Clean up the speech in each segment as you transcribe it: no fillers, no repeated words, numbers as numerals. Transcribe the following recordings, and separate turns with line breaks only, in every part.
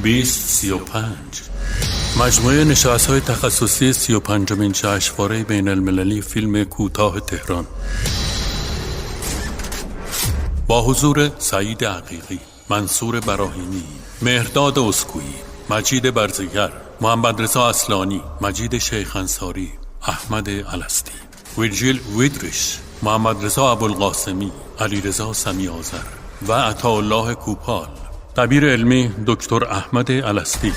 2035 مجموعه نشست‌های تخصصی 35مین جشنواره بین المللی فیلم کوتاه تهران با حضور سعید عقیقی، منصور براهیمی، مهرداد اسکویی، مجید برزگر، محمد رضا اصلانی، مجید شیخ انصاری، احمد الستی، ویرجیل ویدریش، محمد رضا ابوالقاسمی، علیرضا سمیع‌آذر و عطاالله کوپال، دبیر علمی دکتر احمد الستی،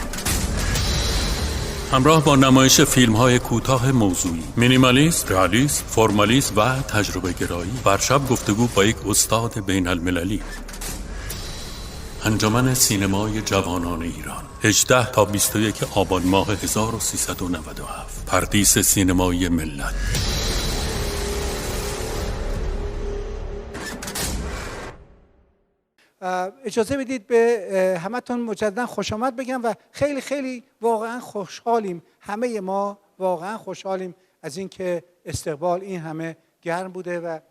همراه با نمایش فیلم‌های کوتاه موضوعی، مینیمالیست، رئالیسم، فرمالیسم و تجربه گرایی. برشب گفتگو با یک استاد بین المللی. انجمن سینمای جوانان ایران 18 تا 21 آبان ماه 1397. پردیس سینمایی ملت.
اجازه بدید به همتون مجددا خوش آمد بگم و خیلی خیلی واقعا خوشحالیم، همه ما واقعا خوشحالیم از اینکه استقبال این همه گرم بوده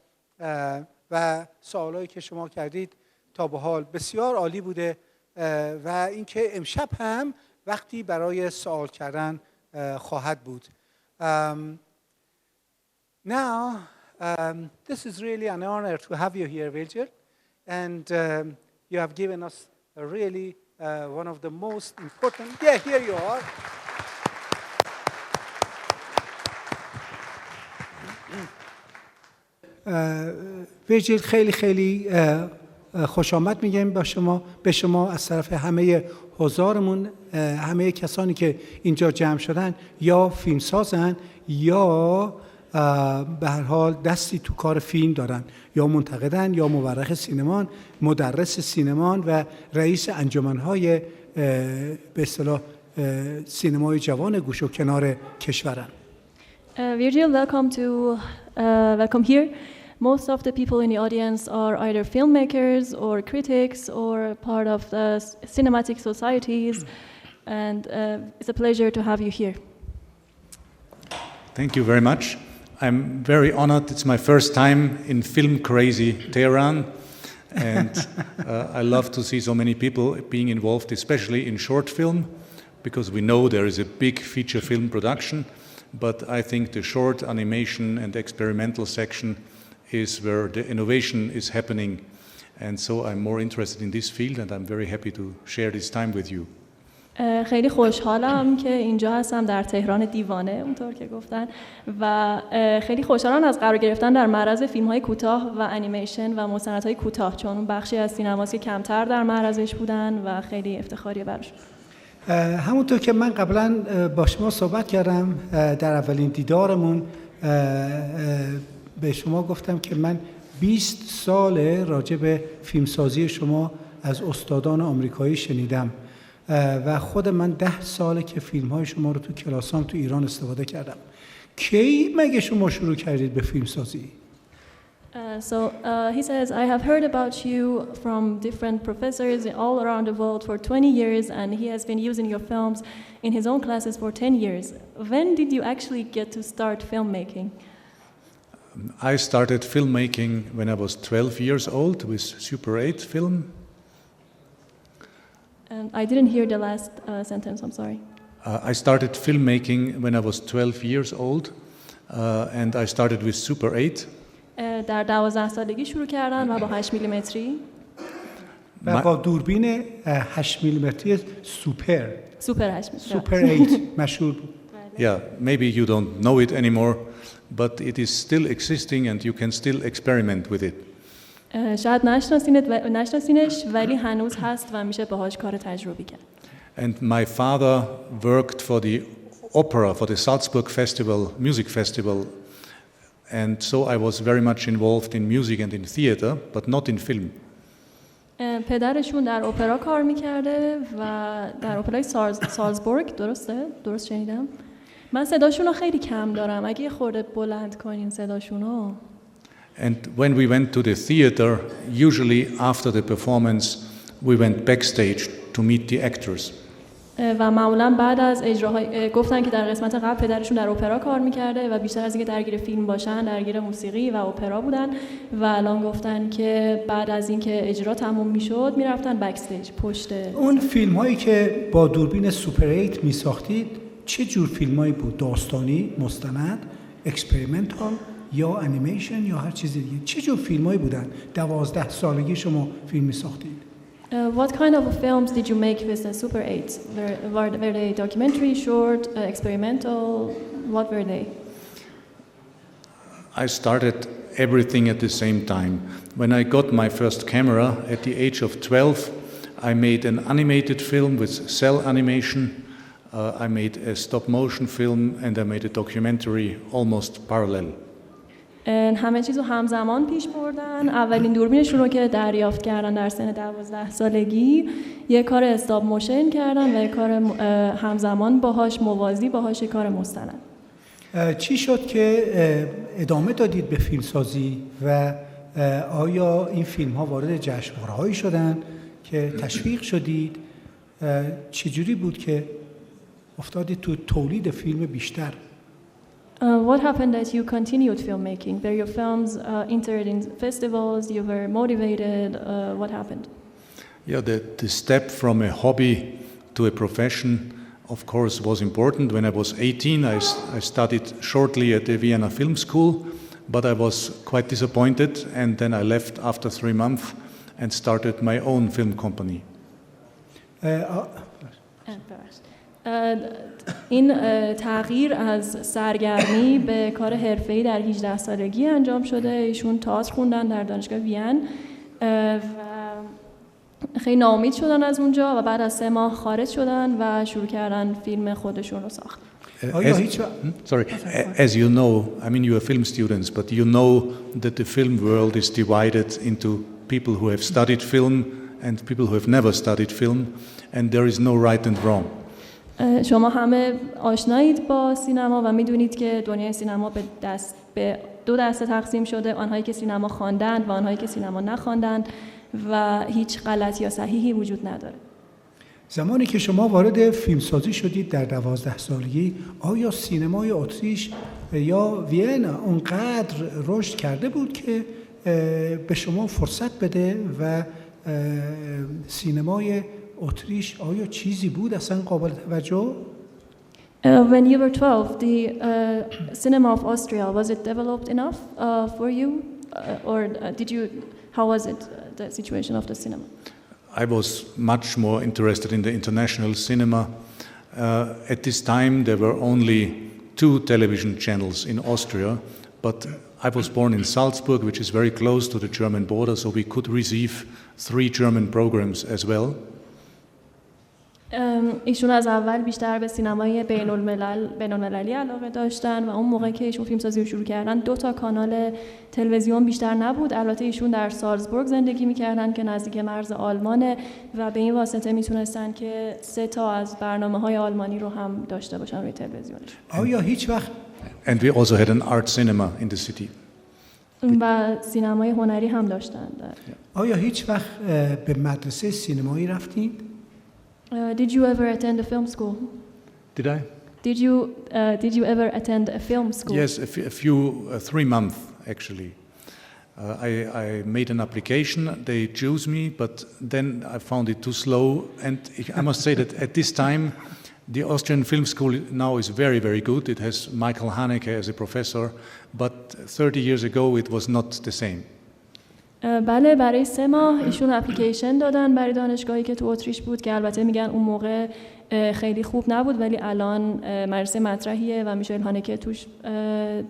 و سوالایی که شما کردید تا به حال بسیار عالی بوده و اینکه امشب هم وقتی برای سوال کردن خواهد بود. Now, this is really an honor to have you here, ویرجیل. And you have given us really one of the most important. Yeah, here you are. ویرجیل خیلی خیلی خوش آمد میگیم به شما از طرف همه حضارمون، همه کسانی که اینجا جمع شدن یا فیلمسازن یا به هر حال دستی تو کار فیلم دارن، یا منتقدن یا مورخ سینمان، مدرس سینمان و رئیس انجمن‌های به اصطلاح سینمای جوان گوش و کنار کشورن.
Virgil, welcome here. Most of the people in the audience are either filmmakers or critics or part of the cinematic societies, and it's a pleasure to have you here.
Thank you very much. I'm very honored. It's my first time in film crazy Tehran, and I love to see so many people being involved, especially in short film, because we know there is a big feature film production, but I think the short animation and experimental section is where the innovation is happening, and so I'm more interested in this field, and I'm very happy to share this time with you.
خیلی خوشحالم که اینجا هستم در تهران دیوانه اونطور که گفتن و خیلی خوشحالم از قرار گرفتن در معرض فیلم‌های کوتاه و انیمیشن و مستندهای کوتاه، چون اون بخشی از سینماست که کمتر در معرضش بودن و خیلی افتخاریه براشون.
همونطور که من قبلا با شما صحبت کردم در اولین دیدارمون به شما گفتم که من 20 سال راجع به فیلمسازی شما از استادان آمریکایی شنیدم و خود من 10 ساله که فیلم‌های شما رو تو کلاسام تو ایران استفاده کردم. کی مگه شما شروع کردید به فیلمسازی؟
He says, I have heard about you from different professors all around the world for 20 years, and he has been using your films in his own classes for 10 years. When did you actually get to start filmmaking?
I started filmmaking when I was 12 years old with Super 8 film.
And I didn't hear the last sentence, I'm sorry.
I started filmmaking when I was 12 years old, and I started with Super 8.
در 12 سالگی شروع کردن و با 8 میلیمتری
و با دوربین 8 میلیمتری سوپر 8 مشهور بود.
Yeah, maybe you don't know it anymore, but it is still existing and you can still experiment with it.
شاید نشناسینش ولی هنوز هست و میشه باهاش کار تجربی کرد.
And my father worked for the opera, for the Salzburg Festival, music festival, and so I was very much involved in music and in theater, but not in film.
پدرشون در اپرا کار میکرده و در اپرای سالزبورگ، درست شنیدم؟ من صداشون رو خیلی کم دارم، اگه یه خورده بلند کنین صداشون رو.
And when we went to the theater, usually after the performance, we went backstage to meet the actors.
و معمولا بعد از اجراهای گفتن که در قسمت قبل پدرشون در اپرا کار میکرده و بیشتر از اینکه درگیر فیلم باشن درگیر موسیقی و اپرا بودن و الان گفتن که بعد از اینکه اجرا تموم میشد میرفتن بک استیج پشت.
اون فیلم هایی که با دوربین سوپر 8 میساختید چه جور فیلم هایی بود؟ داستانی، مستند، اکسپریمنتال یا انیمیشن یا هر چیز دیگه؟ چه جور فیلم هایی بودن 12 سالگی شما فیلم میساختید؟
What kind of films did you make with the Super 8? Were they documentary, short, experimental? What were they?
I started everything at the same time. When I got my first camera at the age of 12, I made an animated film with cell animation. I made a stop motion film and I made a documentary almost parallel.
همه چیزو همزمان پیش بردن. اولین دوربینشون رو که دریافت کردن در سن 12 سالگی یه کار استاپ موشن کردن و یه کار همزمان باهاش موازی باهاش یه کار مستند.
چی شد که ادامه دادید به فیلمسازی و آیا این فیلم ها وارد جشنواره‌هایی شدن که تشویق شدید؟ چجوری بود که افتادید تو تولید فیلم بیشتر؟
What happened that you continued filmmaking? Were your films entered in festivals? You were motivated? What happened?
Yeah, the step from a hobby to a profession, of course, was important. When I was 18, I studied shortly at the Vienna Film School, but I was quite disappointed, and then I left after 3 months and started my own film company.
این تغییر از سرگرمی به کار حرفه‌ای در 18 سالگی انجام شده. ایشون تئاتر خوندن در دانشگاه وین و خیلی ناامید شدن از اونجا و بعد از 3 ماه خارج شدن و شروع کردن فیلم خودشون رو ساختن.
As you know, I mean, you are film students, but you know that the film world is divided into people who have studied film and people who have never studied film, and there is no right and wrong.
شما همه آشنایید با سینما و میدونید که دنیای سینما به 2 دسته تقسیم شده، آنهایی که سینما خواندند و آنهایی که سینما نخواندند و هیچ غلط یا صحیحی وجود نداره.
زمانی که شما وارد فیلمسازی شدید در 12 سالگی، آیا سینمای اتریش یا وین اونقدر رشد کرده بود که به شما فرصت بده و سینمای اتریش آیا چیزی بود اصلا قابل توجه؟
When you were 12, the cinema of Austria, was it developed enough for you? Or how was it, the situation of the cinema?
I was much more interested in the international cinema. At this time, there were only 2 television channels in Austria, but I was born in Salzburg, which is very close to the German border, so we could receive 3 German programs as well.
ایشون از اول بیشتر به سینمای بین‌المللی علاقه داشتن و اون موقع که ایشون فیلمسازی رو شروع کردن 2 تا کانال تلویزیون بیشتر نبود. البته ایشون در سالزبورگ زندگی می‌کردن که نزدیک مرز آلمانه و به این واسطه میتونستن که 3 تا از برنامه‌های آلمانی رو هم داشته باشن روی تلویزیونش.
آیا هیچ وقت
And we also had an art cinema in the city.
و سینمای هنری هم داشتن.
آیا هیچ وقت به مدرسه سینمایی رفتید؟
Did you ever attend a film school?
Did I?
Did you ever attend a film school?
Yes, a few 3 months actually. I made an application. They chose me, but then I found it too slow. And I must say that at this time, the Austrian Film School now is very, very good. It has Michael Haneke as a professor, but 30 years ago it was not the same.
بله، برای 3 ماه ایشون اپلیکیشن دادن برای دانشگاهی که تو اتریش بود که البته میگن اون موقع خیلی خوب نبود، ولی الان مدرسه مطرحیه و میشل هانکه توش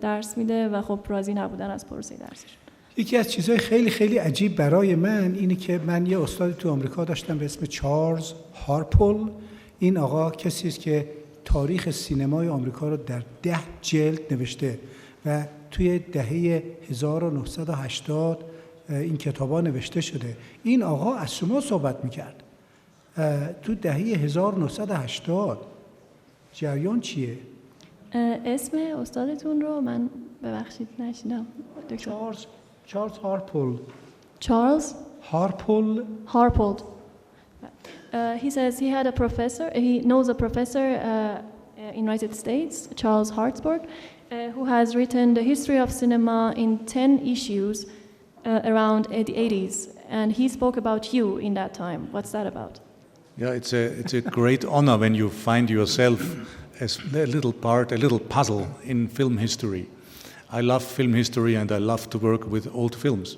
درس میده و خب راضی نبودن از پروسه درسش.
یکی از چیزهای خیلی خیلی عجیب برای من اینه که من یه استاد تو آمریکا داشتم به اسم چارلز هارپول. این آقا کسی است که تاریخ سینمای آمریکا رو در 10 جلد نوشته و توی دهه 1980 این کتابا نوشته شده. این آقا از شما صحبت میکرد تو دهه 1980. جریان چیه؟
اسم استادتون رو من ببخشید نشیدم.
چارلز هارپول.
چارلز
هارپول.
هارپولد. He says he had a professor, he knows a professor in United States, Charles Hartsburg, who has written the history of cinema in 10 issues around the 80s, and he spoke about you in that time. What's that about?
Yeah, it's a great honor when you find yourself as a little part, a little puzzle in film history. I love film history and I love to work with old films.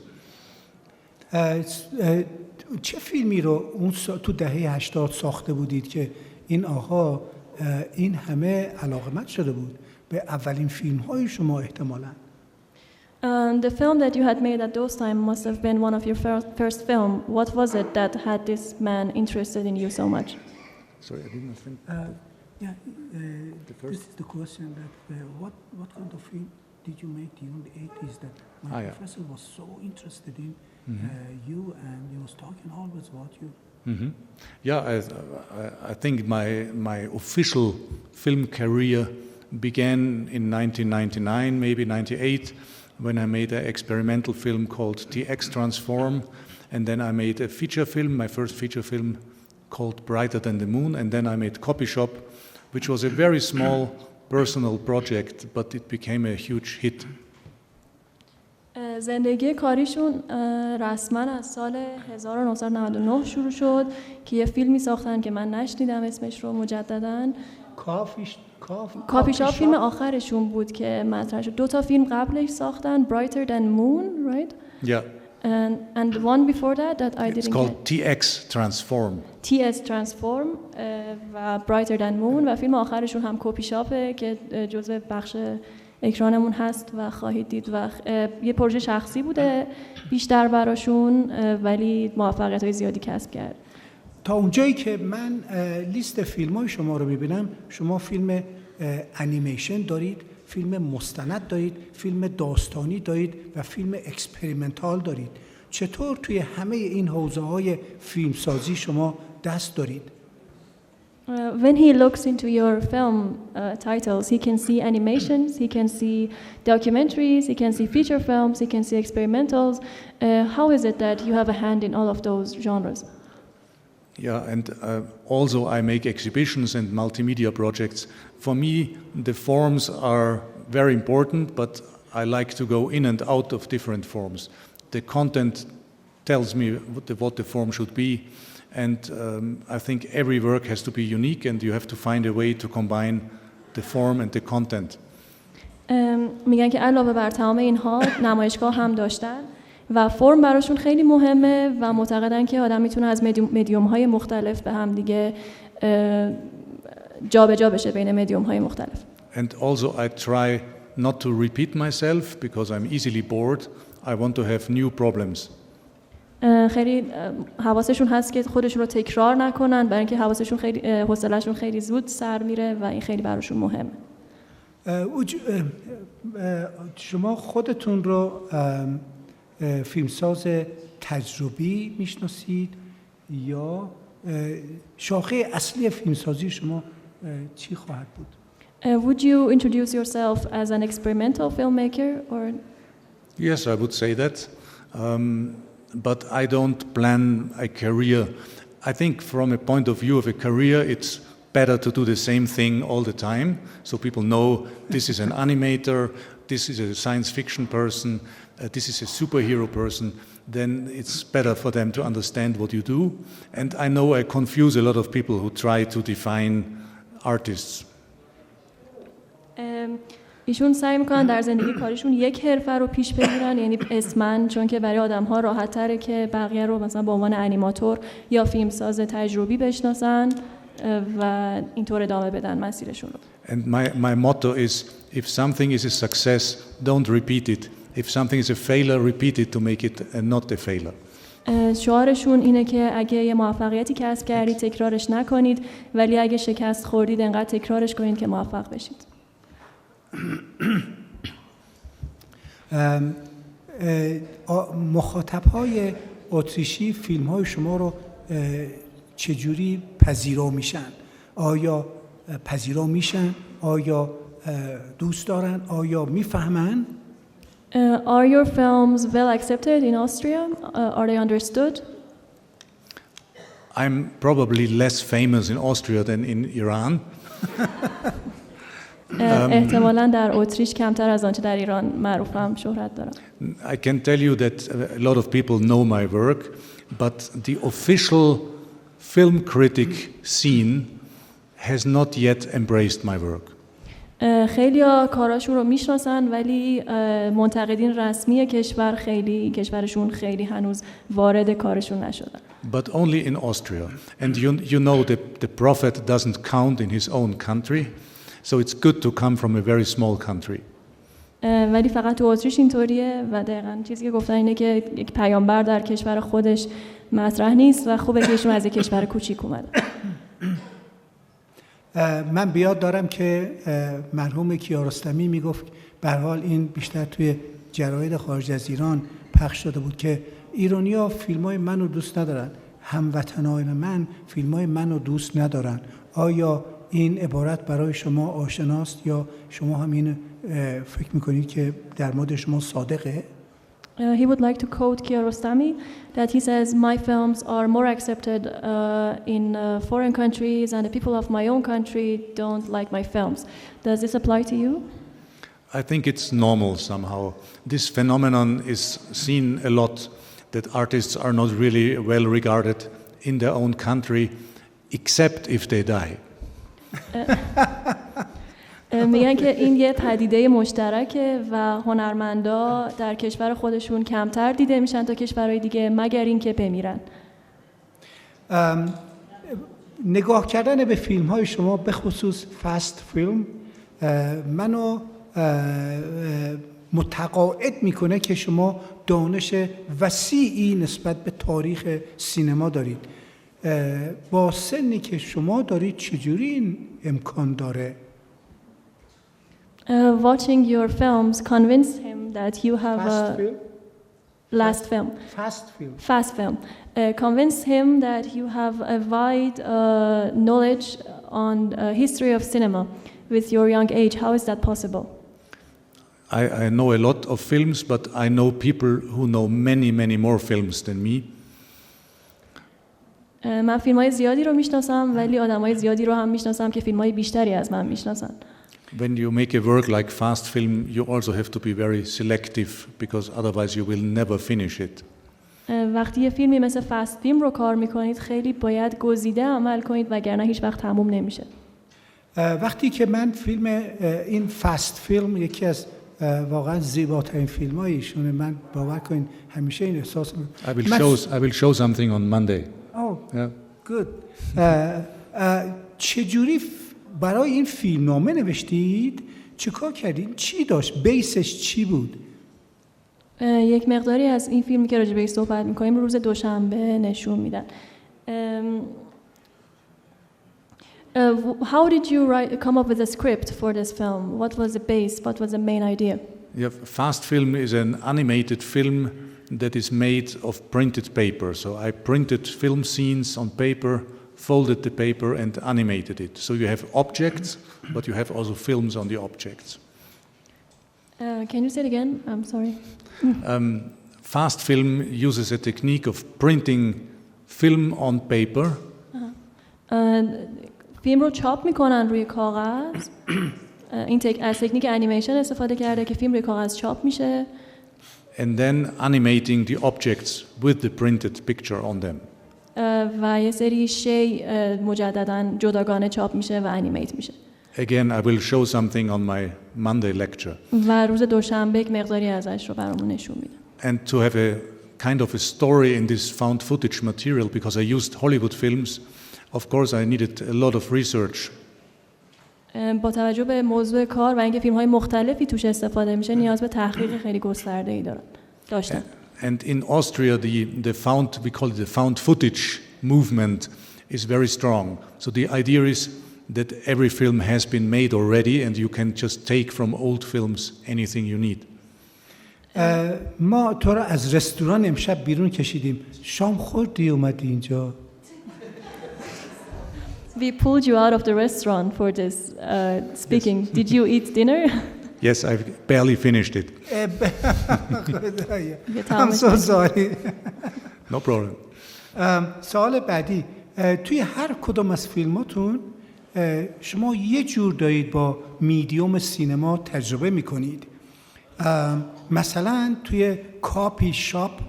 چه فیلمی رو اون تو دهه 80 ساخته بودید که این آقا این همه علاقمند شده بود به اولین فیلم های شما احتمالاً؟
The film that you had made at those time must have been one of your first film. What was it that had this man interested in you so much?
Sorry, I didn't think.
This is the question that what kind of film did you make during the 80s that my professor was so interested in you and he was talking always about you?
Mm-hmm. Yeah, I think my official film career began in 1999, maybe 98, when I made an experimental film called TX Transform, and then I made a feature film, my first feature film called Brighter Than the Moon, and then I made Copy Shop, which was a very small personal project, but it became a huge hit.
زندگی کاریشون رسما از سال 1999 شروع شد که یه فیلمی ساختن که من نشنیدم اسمش رو مجدداً. کافی شاپ فیلم آخرشون بود که مطرح شد. 2 فیلم قبلش ساختن، Brighter Than Moon, right?
Yeah.
And the one before that I didn't
It's called TX Transform.
TX Transform و Brighter Than Moon و فیلم آخرشون هم کپی شاپه که جزء بخش اکرانمون هست و خواهید دید و یه پروژه شخصی بوده بیشتر براشون ولی موفقیت‌های زیادی کسب کرد.
تا اونجایی که من لیست فیلم‌های شما رو ببینم، شما فیلم انیمیشن دارید، فیلم مستند دارید، فیلم داستانی دارید و فیلم اکسپریمنتال دارید. چطور توی همه این حوزه‌های فیلمسازی شما دست دارید؟
When he looks into your film titles, he can see animations, he can see documentaries, he can see feature films, he can see experimentals. How is it that you have a hand in all of those genres?
Yeah, and also I make exhibitions and multimedia projects. For me, the forms are very important, but I like to go in and out of different forms. The content tells me what the form should be, and I think every work has to be unique, and you have to find a way to combine the form and the content.
میگن که علاوه بر تمام اینها نمایشگاه هم داشتن و فرم براشون خیلی مهمه و معتقدن که آدم میتونه از مدیوم‌های مختلف به هم دیگه جابجا بشه بین مدیوم‌های مختلف.
And also I try not to repeat myself because I'm easily bored. I want to have new problems.
خیلی حواسشون هست که خودشون رو تکرار نکنن برای اینکه حواسشون خیلی حوصله‌شون خیلی زود سر میره و این خیلی براشون مهمه.
شما خودتون رو فیلمساز تجربی میشناسید یا شاخه اصلی فیلمسازی شما چی خواهد بود؟
Would you introduce yourself as an experimental filmmaker or?
Yes, I would say that. But I don't plan a career. I think from a point of view of a career, it's better to do the same thing all the time, so people know this is an animator, this is a science fiction person, this is a superhero person. Then it's better for them to understand what you do. And I know I confuse a lot of people who try to define artists.
ایشون سعی میکنن در زندگی کاریشون یک حرفه رو پیش بگیرن، یعنی اسمن، چون که برای آدم‌ها راحت تره که بقیه رو مثلا به عنوان انیماتور یا فیلمساز تجربی بشناسن و اینطور ادامه بدن مسیرشون رو.
And my motto is if something is a success, don't repeat it. If something is a failure, repeat it to make it not a failure.
شعارشون اینه که اگه یه موفقیتی کسب کردید تکرارش نکنید، ولی اگه شکست خوردید انقدر تکرارش کنید که موفق بشید.
مخاطب‌های اتریشی فیلم‌های شما رو چجوری پذیرا میشن؟ آیا پذیرا میشن؟ آیا دوست دارن؟ آیا میفهمن؟
Are your films well accepted in Austria? Are they understood?
I'm probably less famous in Austria than in Iran.
احتمالاً در اتریش کمتر از آنچه در ایران معروفم شهرت دارم.
I can tell you that a lot of people know my work, but the official film critic scene has not yet embraced my work.
خیلی‌ها کاراشون رو میشناسن ولی منتقدین رسمی کشورشون خیلی هنوز وارد کارشون نشدن.
But only in Austria. And you know that the prophet doesn't count in his own country, so it's good to come from a very small country.
ولی فقط تو اتریش اینطوریه و دقیقاً چیزی که گفتن اینه که یک پیامبر در کشور خودش مطرح نیست و خوبه که ایشون از یک کشور کوچیک اومده.
من بیاد دارم که مرحوم کیارستمی میگفت به هر حال این بیشتر توی جراید خارج از ایران پخش شده بود که ایرانی‌ها فیلم‌های منو دوست ندارن، هموطنای من فیلم‌های منو دوست ندارن. آیا این عبارت برای شما آشناست یا شما هم این فکر میکنید که در مورد شما صادقه؟
He would like to quote Kiarostami that he says, my films are more accepted in foreign countries and the people of my own country don't like my films. Does this apply to you?
I think it's normal somehow. This phenomenon is seen a lot, that artists are not really well regarded in their own country, except if they die.
میگن که این یه پدیده مشترکه و هنرمندا در کشور خودشون کمتر دیده میشن تا کشورهای دیگه مگر اینکه بمیرن.
نگاه کردن به فیلم‌های شما به خصوص فست فیلم منو متقاعد میکنه که شما دانش وسیعی نسبت به تاریخ سینما دارید. با سنی که شما دارید چجوری این امکان داره؟
Watching your films convinced him that you have fast film. Convinced him that you have a wide knowledge on history of cinema with your young age. How is that possible?
I know a lot of films, but I know people who know many more films than me.
من فیلم‌های زیادی رو میشناسم ولی آدم‌های زیادی رو هم میشناسم که فیلم‌های بیشتری از من میشناسن.
When you make a work like fast film, you also have to be very selective because otherwise you will never finish it.
وقتی یه فیلمی مثل فست فیلم رو کار میکنید خیلی باید گزیده عمل کنید وگرنه هیچ وقت تموم نمیشه.
وقتی که من فیلم این فست فیلم یکی از واقعا زیباترین فیلم‌های ایشونه، من باور کنید همیشه این احساس
I will show something on Monday.
Oh, yeah. Good. چجوری برای این فیلمنامه نوشتید؟ چیکار کردید؟ چی داشت؟ بیسش چی بود؟
یک مقداری از این فیلمی که راجع بهش صحبت می‌کنیم روز دوشنبه نشون میدن. How did you come up with a script for this film? What was the base? What was the main idea?
Yeah, fast film is an animated film that is made of printed paper. So I printed film scenes on paper, folded the paper and animated it. So you have objects, but you have also films on the objects.
Can you say it again? I'm sorry.
Fast film uses a technique of printing film on paper.
فیلم رو چاپ میکنن روی کاغذ. این از تکنیک انیمیشن استفاده کرده که فیلم روی کاغذ چاپ میشه.
And then animating the objects with the printed picture on them.
و یه سری شی مجدداً جداگانه چاپ میشه و انیمیت میشه.
Again, I will show something on my Monday lecture.
و روز دوشنبه یک مقداری ازش رو برامون نشون میده.
And to have a kind of a story in this found footage material, because I used Hollywood films, of course I needed a lot of research.
با توجه به موضوع کار و اینکه فیلم‌های مختلفی توش استفاده میشه نیاز به تحقیق خیلی گسترده‌ای داشتن.
And in Austria we call it the found footage movement is very strong. So the idea is that every film has been made already and you can just take from old films anything you need.
ما تو را از رستوران امشب بیرون کشیدیم. شام خوردی اومدی اینجا؟
We pulled you out of the restaurant for this speaking. Yes. Did you eat dinner?
Yes, I barely finished it.
I'm so sorry.
No problem.
سوال بعدی توی هر کدام از فیلماتون شما یه جور دارید با میدیوم سینما تجربه میکنید. مثلا توی کاپی شاپ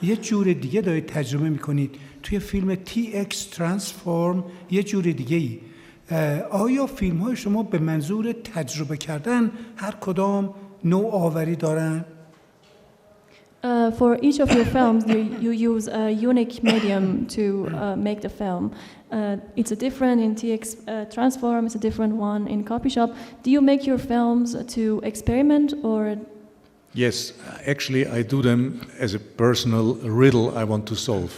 یه جور دیگه دارید تجربه میکنید، توی فیلم TX ترانسفورم یه جور دیگه ای. آیا فیلم های شما به منظور تجربه کردن هر کدام نوآوری دارن؟
For each of your films, you use a unique medium to make the film. It's a different in TX Transform, it's a different one in Copy Shop. Do you make your films to experiment or?
Yes, actually I do them as a personal riddle I want to solve.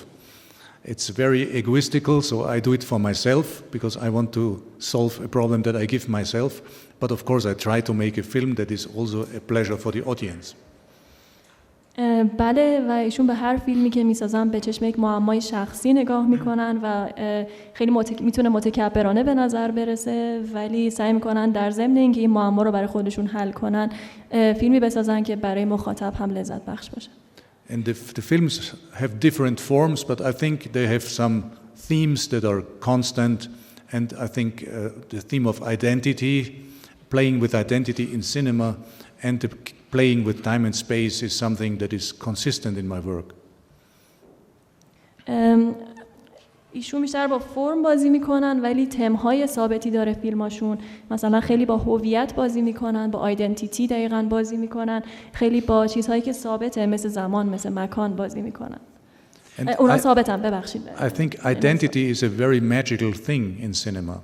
It's very egoistical, so I do it for myself because I want to solve a problem that I give myself. But of course I try to make a film that is also a pleasure for the audience.
بله و ایشون به هر فیلمی که میسازن به چشم یک معمای شخصی نگاه میکنن و خیلی میتونه متکبرانه به نظر برسه، ولی سعی میکنن در ضمن اینکه این معما رو برای خودشون حل کنن فیلمی بسازن که برای مخاطب هم لذت بخش باشه.
And the films have different forms, but I think they have some themes that are constant, and I think the theme of identity, playing with identity in cinema, and the playing with time and space is something that is consistent in my work.
ایشون بیشتر با فرم بازی میکنن ولی تمهای ثابتی داره فیلماشون. مثلا خیلی با هویت بازی میکنن، با آیدنتیتی دقیقاً بازی میکنن، خیلی با چیزهایی که ثابته مثل زمان، مثل مکان بازی میکنن. اونا ثابتن، ببخشید.
I think identity is a very magical thing in cinema.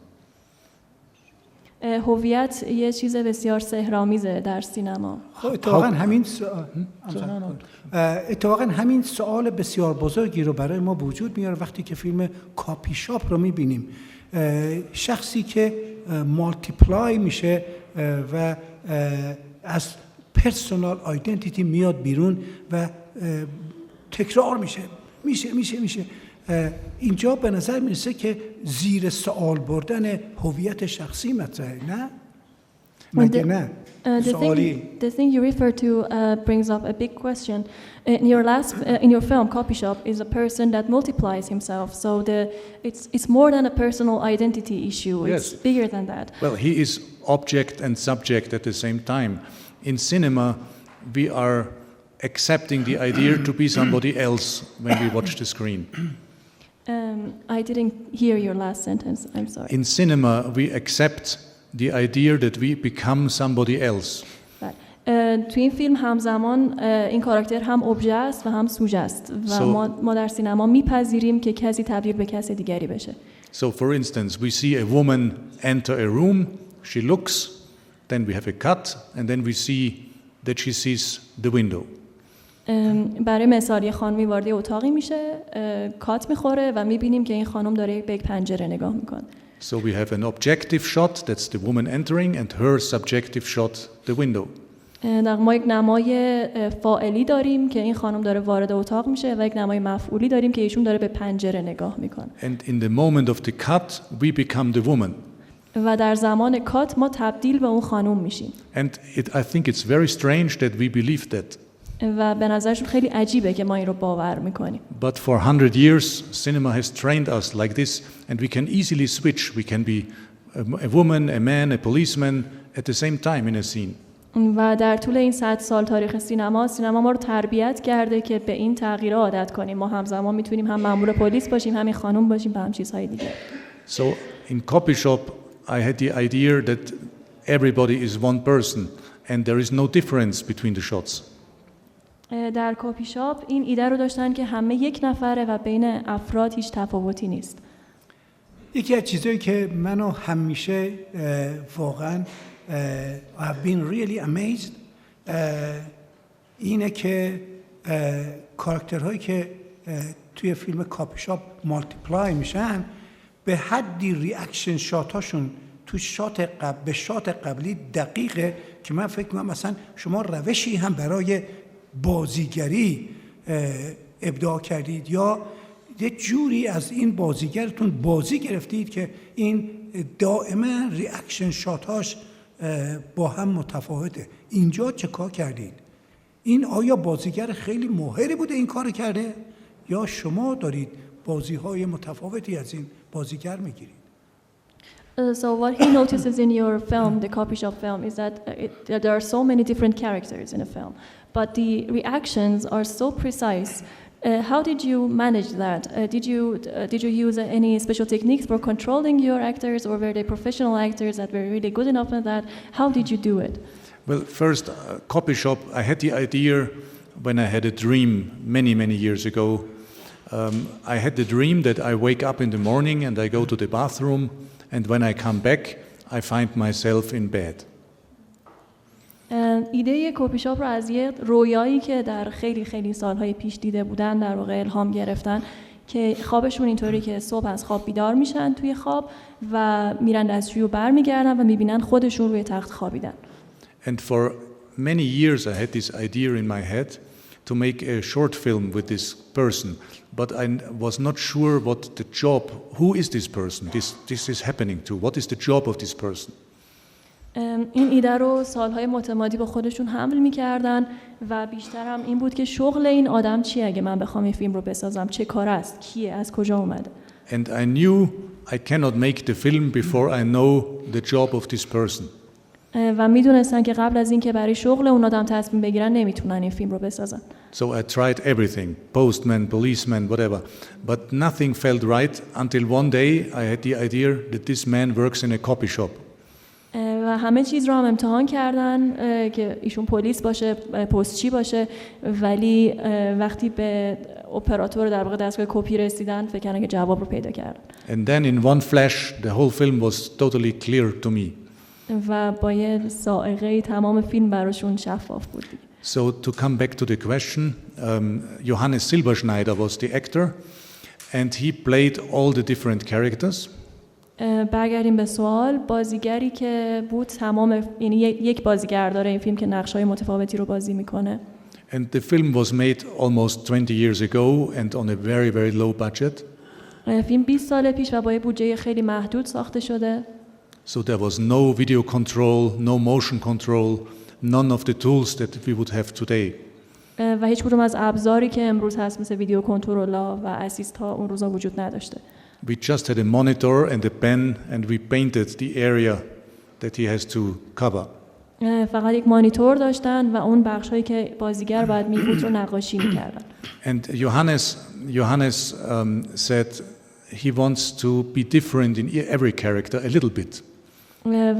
هویت یه چیز بسیار سحرآمیزه در سینما.
اتفاقا همین سوال بسیار بزرگی رو برای ما وجود میاره وقتی که فیلم کاپی شاپ رو میبینیم. شخصی که مالتیپلای میشه و از پرسونال آیدنتیتی میاد بیرون و تکرار میشه. اینجا به نظر میرسه که زیر سوال بردن هویت شخصی مطرحه، نه؟ مگه نه؟
The thing you refer to brings up a big question. In your film, Copy Shop is a person that multiplies himself. So it's more than a personal identity issue.
Yes.
It's bigger than that.
Well, he is object and subject at the same time. In cinema, we are accepting the idea to be somebody else when we watch the screen.
I didn't hear your last sentence. I'm sorry.
In cinema, we accept the idea that we become somebody else.
تو این فیلم همزمان این کاراکتر هم ابژه است و هم سوژه است و ما در سینما میپذیریم که کسی تبدیل به کس دیگری بشه.
So for instance, we see a woman enter a room, she looks, then we have a cut, and then we see that she sees the window.
برای مثال یه خانمی وارد اتاقی میشه، کات میخوره و میبینیم که این خانم داره به یک پنجره نگاه میکنه.
So we have an objective shot, that's the woman entering, and her subjective shot, the window.
ما یک نمای فاعلی داریم که این خانم داره وارد اتاق میشه و یک نمای مفعولی داریم که ایشون داره به پنجره نگاه میکنه.
And in the moment of the cut, we become the woman.
و در زمان کات ما تبدیل به اون خانم میشیم.
And I think it's very strange that we believe that.
و به نظرشون خیلی عجیبه که ما این رو باور میکنیم.
But for 100 years, cinema has trained us like this, and we can easily switch. We can be a woman, a man, a policeman at the same time in a scene.
و در طول این 100 سال تاریخ سینما ما رو تربیت کرده که به این تغییر عادت کنیم. ما همزمان میتونیم هم مأمور پلیس باشیم، هم خانم باشیم، هم چیزهای دیگه.
So in Copy Shop, I had the idea that everybody is one person, and there is no difference between the shots.
در کاپی شاپ این ایده رو داشتن که همه یک نفره و بین افراد هیچ تفاوتی نیست.
یکی از چیزایی که منو همیشه واقعا I've been really amazed اینه که کاراکترهایی که توی فیلم کاپی شاپ مالتیپلای میشن به حدی ریاکشن شاتاشون تو به شات قبلی دقیقه که من فکر می‌کنم مثلا شما روشی هم برای بازیگری ابداع کردید یا یه جوری از این بازیگرتون بازی گرفتید که این دائما ریاکشن شاتاش با هم متفاوته. اینجا چه کار کردید؟ این آیا بازیگر خیلی ماهری بوده این کار کرده یا شما دارید بازی‌های متفاوتی از این بازیگر می‌گیرید.
So what he notices in your film, the copy shop film, is that that there are so many different characters in a film, but the reactions are so precise. How did you manage that? Did you use any special techniques for controlling your actors, or were they professional actors that were really good enough at that? How did you do it?
Well, first, copy shop, I had the idea when I had a dream many years ago. I had the dream that I wake up in the morning and I go to the bathroom, and when I come back, I find myself in bed.
ایده کپی شاپ رو از یه رویایی که در خیلی سالهای پیش دیده بودن در واقع الهام گرفتن که خوابشون اینطوری که صبح از خواب بیدار میشن توی خواب و میرن دستشویی رو برمیگردن و میبینن خودشون روی تخت خوابیدن.
And for many years I had this idea in my head to make a short film with this person, but I was not sure what the job, who is this person, this is happening to, what is the job of this person.
این ایده رو سالهای متمادی با خودشون حمل می‌کردن و بیشتر هم این بود که شغل این آدم چیه اگه من بخوام این فیلم رو بسازم، چه کار است، کیه، از کجا اومده.
And I knew I cannot make the film before I know the job of this person.
و میدونستن که قبل از این که برای شغل اون آدم تصمیم بگیرن نمیتونن این فیلم رو بسازن.
So I tried everything, postman, policeman, whatever, but nothing felt right until one day I had the idea that this man works in a copy shop.
و همه چیز رو هم امتحان کردن که ایشون پلیس باشه، پستچی باشه، ولی وقتی به اپراتور در واقع دستگاه کپی رسیدن فکر کردن که جواب رو پیدا کردن.
And then in one flash the whole film was totally clear to me.
و با یه صاعقه تمام فیلم براشون شفاف بود.
So to come back to the question, Johannes Silberschneider was the actor and he played all the different characters.
برگردیم به سوال، بازیگری که بود تمام، یعنی یک بازیگر داره این فیلم که نقش‌های متفاوتی رو بازی میکنه.
And the film was made almost 20 years ago and on a very low budget.
فیلم 20 سال پیش و با یه بودجه خیلی محدود ساخته شده.
So there was no video control, no motion control, none of the tools that we would have today.
و هیچ کدوم از ابزاری که امروز هست مثل ویدیو کنترل‌ها و اسیست ها اون روزا وجود نداشته.
We just had a monitor and a pen and we painted the area that he has to cover.
فقط یک مانیتور داشتن و اون بخش‌هایی که بازیگر باید می‌بود رو نقاشی می‌کردن.
And Johannes said he wants to be different in every character a little bit.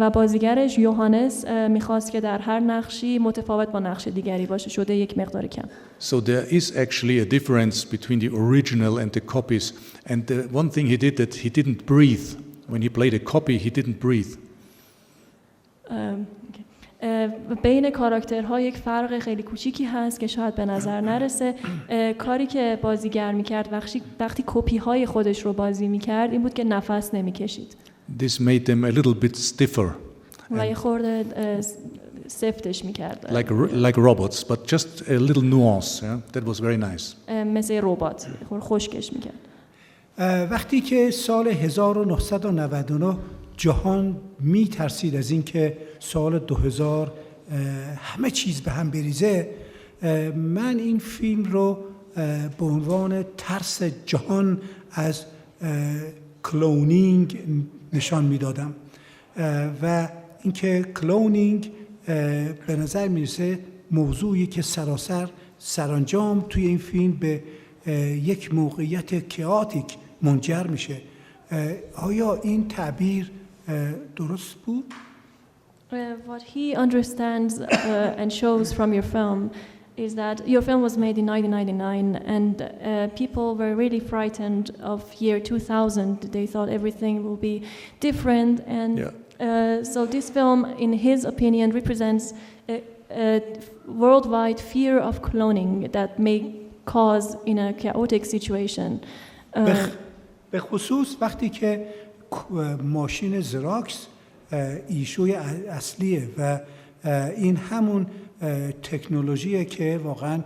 و بازیگرش یوهانس می‌خواست که در هر نقشی متفاوت با نقش دیگری باشه، شده یک مقدار کم.
So there is actually a difference between the original and the copies. And the one thing he did that he didn't breathe. When he played a copy, he didn't breathe.
بین کاراکترها یک فرق خیلی کوچیکی هست که شاید به نظر نرسه. کاری که بازیگر می‌کرد وقتی کپی‌های خودش رو بازی می‌کرد این بود که نفس نمی‌کشید.
This made them a little bit stiffer.
و یه خورده سفتش می‌کرد.
Like robots, but just a little nuance. Yeah? That was very nice.
مثل ربات، خشکش می‌کرد.
وقتی که سال 1999 جهان می‌ترسید از این که سال 2000 همه چیز به هم بریزه، من این فیلم رو به عنوان ترس جهان از کلونینگ نشان میدادم و اینکه کلونینگ به نظر میرسه موضوعی که سرانجام توی این فیلم به یک موقعیت کئاتیک منجر میشه. آیا این تعبیر درست بود؟
What he understands and shows from your film is that your film was made in 1999 and people were really frightened of year 2000. They thought everything will be different and so this film, in his opinion, represents a worldwide fear of cloning that may cause in a chaotic situation.
به خصوص وقتی که ماشین زراکس ایشوی اصلیه و این همون تکنولوژیه که واقعا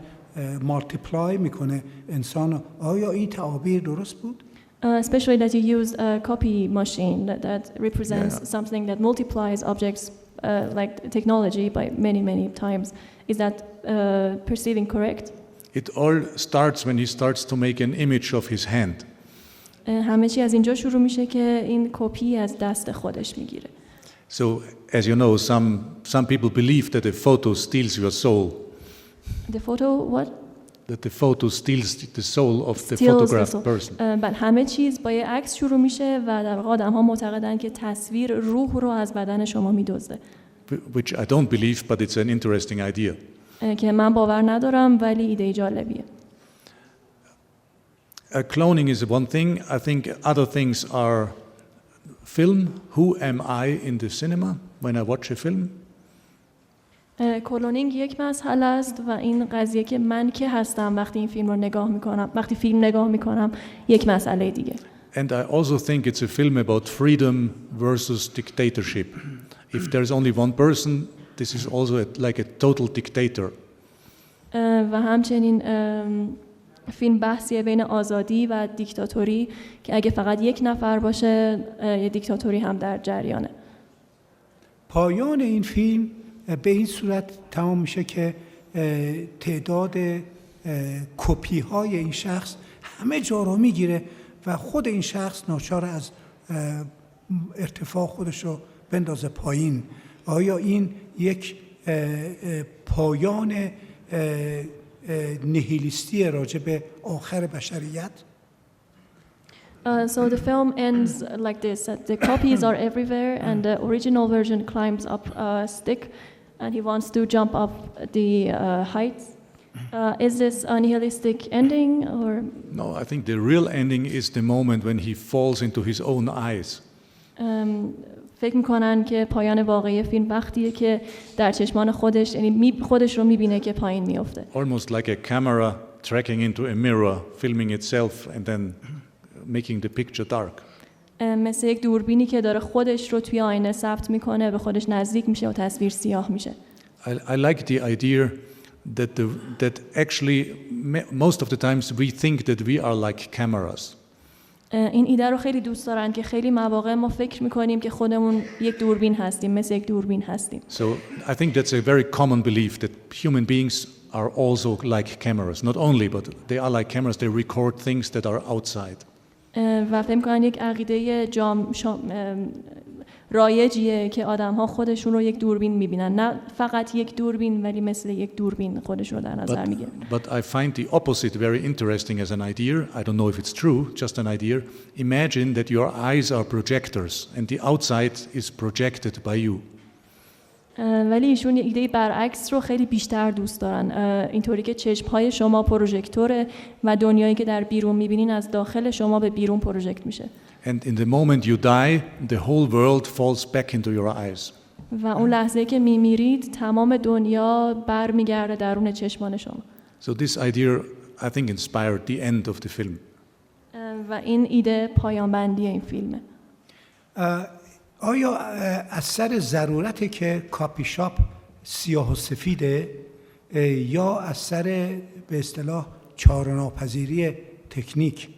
مالتیپلای میکنه انسان. آیا این تعابیر درست بود؟
Especially that you use a copy machine that represents something that multiplies objects like technology by many times. Is that perceiving correct?
It all starts when he starts to make an image of his hand.
همه چی از اینجا شروع میشه که این کپی از دست خودش میگیره.
So, as you know, some people believe that a photo steals your soul.
The photo what?
That the photo steals the soul of the
Steals
photographed
the soul.
person.
بله، همه چیز با یه عکس شروع میشه و در واقع آدم‌ها معتقدن که تصویر روح رو از بدن شما میدزده.
Which I don't believe, but it's an interesting idea.
که من باور ندارم ولی ایده جالبیه.
Cloning is one thing. I think other things are film. Who am I in the cinema when I watch a film?
کلونینگ یک مسئله است و این قضیه که من که هستم وقتی این فیلم رو نگاه میکنم، وقتی فیلم نگاه میکنم یک مسئله دیگه.
And I also think it's a film about freedom versus dictatorship. If there's only one person, this is also like a total dictator.
و همچنین فیلم بحثیه بین آزادی و دیکتاتوری که اگه فقط یک نفر باشه یه دیکتاتوری هم در جریانه.
پایان این فیلم به این صورت تمام میشه که تعداد کپی های این شخص همه جا رو میگیره و خود این شخص ناچار از ارتفاع خودش رو بندازه پایین. آیا این یک پایان نهیلیستی راجع به آخر بشریت؟
So the film ends like this: the copies are everywhere, and the original version climbs up a stick, and he wants to jump up the heights. Is this a nihilistic ending, or?
No, I think the real ending is the moment when he falls into his own eyes.
فکر میکنن که پایان واقعی فیلم وقتیه که در چشمان خودش، یعنی خودش رو میبینه که پایین میفته.
Almost like a camera tracking into a mirror, filming itself and then making the picture dark.
مثل یک دوربینی که داره خودش رو توی آینه ثبت میکنه، به خودش نزدیک میشه و تصویر سیاه میشه.
I like the idea that actually most of the times we think that we are like cameras.
این ایده رو خیلی دوست دارن که خیلی مواقع ما فکر میکنیم که خودمون یک دوربین هستیم، مثل یک دوربین هستیم.
So I think that's a very common belief that human beings are also like cameras. Not only, but they are like cameras. They record things that are outside.
و فکر میکنن یک عقیده رایجیه که آدم‌ها خودشون رو یک دوربین می‌بینن، نه فقط یک دوربین ولی مثل یک دوربین خودش رو در نظر می‌گیرن.
But I find the opposite very interesting as an idea. I don't know if it's true, just an idea. Imagine that your eyes are projectors and the outside is projected by you.
ولی ایشون یه ایده برعکس رو خیلی بیشتر دوست دارن، اینطوری که چشم‌های شما پروژکتوره و دنیایی که در بیرون می‌بینین از داخل شما به بیرون پروژکت میشه.
And in the moment you die, the whole world falls back into your eyes.
و اون لحظه‌ای که می‌میرید تمام دنیا برمیگرده درون چشمان شما.
So this idea I think inspired the end of the film.
و این ایده پایان بندی این فیلمه.
آیا اثر ضرورته که کاپی شاپ سیاه و سفیده یا اثر به اصطلاح چاره‌ناپذیری تکنیک؟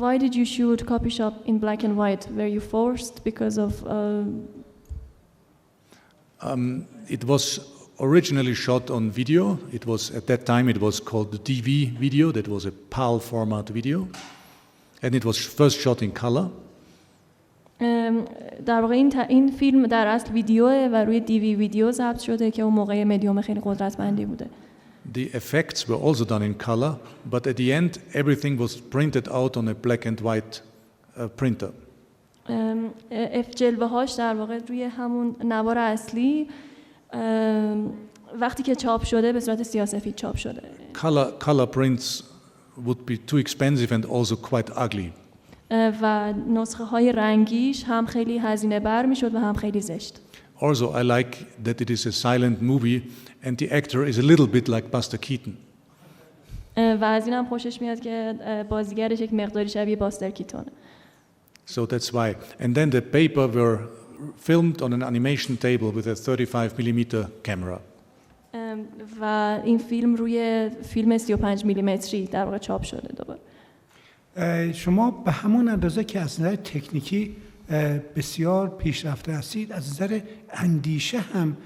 Why did you shoot copy shop in black and white? Were you forced because of?
It was originally shot on video. It was at that time it was called the DV video. That was a PAL format video, and it was first shot in color.
در واقع این فیلم در اصل ویدیوه و روی دیوی ویدیو ضبط شده که اون موقع مدیوم خیلی قدرتمندی بوده.
The effects were also done in color, but at the end everything was printed out on a black and white printer.
جلوه‌هاش در واقع روی همون نوار اصلی وقتی که چاپ شده به صورت سیاه‌سفید چاپ شده.
Color prints would be too expensive and also quite ugly.
و نسخه های رنگیش هم خیلی هزینه بر میشد و هم خیلی زشت.
Also, I like that it is a silent movie and the actor is a little bit like Buster Keaton.
و از اینم خوشش میاد که بازیگرش یک مقداری شبیه باستر کیتونه.
So that's why. And then the paper were filmed on an animation table with a 35mm camera.
و این فیلم روی فیلم 35 میلیمتری در واقع چاپ شده دوباره.
شما به همون اندازه که از نظر تکنیکی بسیار پیشرفته هستید، از نظر اندیشه هم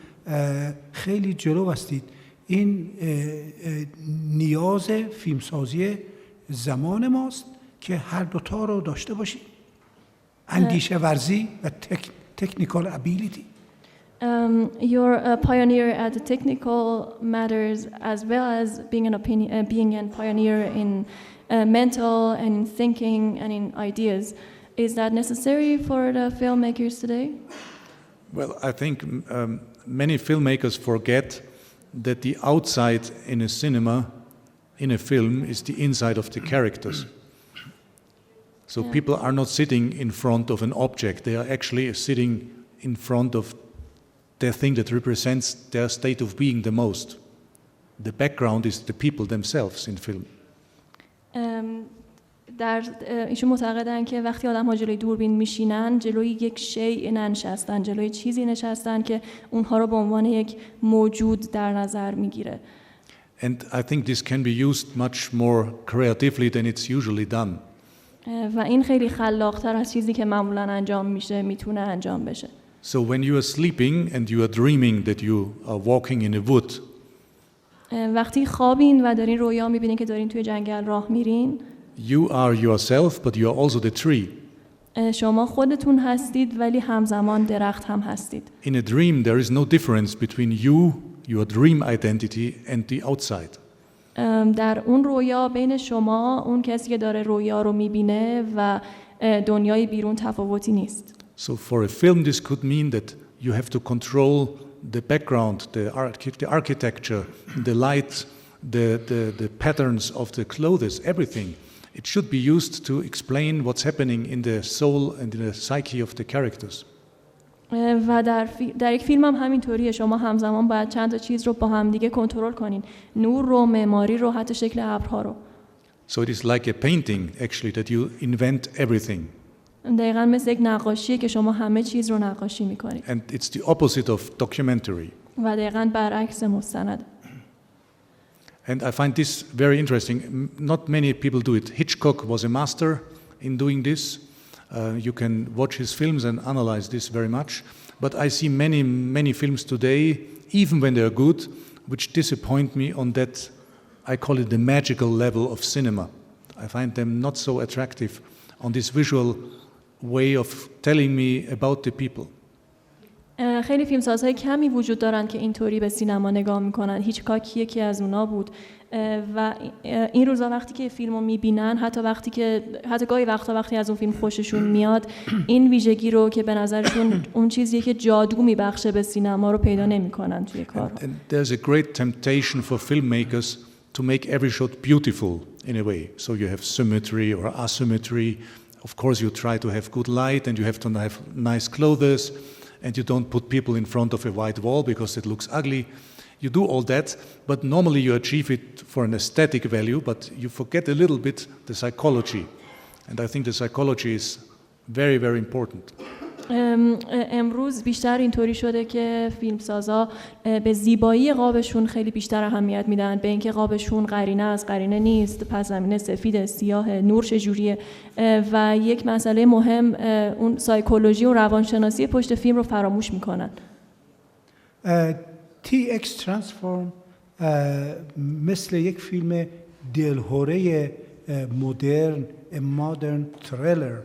خیلی جلو هستید. این نیاز فیلمسازی زمان ماست که هر دوتا رو داشته باشیم، اندیشه ورزی و technical ability.
You're a pioneer at the technical matters as well as being a pioneer in mental and in thinking and in ideas. Is that necessary for the filmmakers today?
Well, I think many filmmakers forget that the outside in a cinema, in a film, is the inside of the characters. So people are not sitting in front of an object. They are actually sitting in front of the thing that represents their state of being the most. The background is the people themselves in film.
ایشون معتقدن که وقتی آدم‌ها جلوی دوربین میشینن، جلوی یک شیء ننشستن، جلوی چیزی نشستن که اونها رو به عنوان یک موجود در نظر میگیره.
And I think this can be used much more creatively than it's usually done.
و این خیلی خلاق‌تر از چیزی که معمولاً انجام میشه میتونه انجام بشه.
So when you are sleeping and you are dreaming that you are walking in a wood,
وقتی خوابین و دارین رویا میبینین که دارین توی جنگل راه میرین،
you are yourself, but you are also the tree.
شما خودتون هستید ولی همزمان درخت هم هستید.
In a dream, there is no difference between you, your dream identity, and the outside.
در اون رویا بین شما، اون کسی که داره رویا رو میبینه و دنیای بیرون تفاوتی نیست.
So for a film, this could mean that you have to control the background, the architecture, the light, the patterns of the clothes, everything. It should be used to explain what's happening in the soul and in the psyche of the characters.
و در یک فیلم هم همینطوریه. شما همزمان باید چند تا چیز رو با هم دیگه کنترل کنین. نور رو، معماری رو، حتی شکل ابرها رو.
So it is like a painting actually that you invent everything.
دقیقاً مثل یک نقاشیه که شما همه چیز رو نقاشی میکنید.
And it's the opposite of documentary.
و دقیقاً برعکس مستند.
And I find this very interesting. Not many people do it. Hitchcock was a master in doing this. You can watch his films and analyze this very much. But I see many films today, even when they are good, which disappoint me on that, I call it the magical level of cinema. I find them not so attractive on this visual way of telling me about the people.
خیلی فیلمسازهای کمی وجود دارن که اینطوری به سینما نگاه میکنن. هیچکاک یکی از اونا بود و این روزا وقتی که فیلمو میبینن، حتی گاهی وقتا وقتی از اون فیلم خوششون میاد، این ویژگی رو که به نظرشون اون چیزیه که جادو میبخشه به سینما رو پیدا نمیکنن توی کارها.
And there's a great temptation for filmmakers to make every shot beautiful in a way. So you have symmetry or asymmetry. Of course you try to have good light and you have to have nice clothes. And you don't put people in front of a white wall because it looks ugly. You do all that, but normally you achieve it for an aesthetic value, but you forget a little bit the psychology. And I think the psychology is very, very important.
امروز بیشتر اینطوری شده که فیلمسازا به زیبایی قابشون خیلی بیشتر اهمیت میدن، به اینکه قابشون قرینه از قرینه نیست، پس زمینه سفید، سیاه، نور چجوریه و یک مسئله مهم اون سایکولوژی و روانشناسی پشت فیلم رو فراموش میکنن.
TX Transform مثل یک فیلم دلهوره مدرن، modern thriller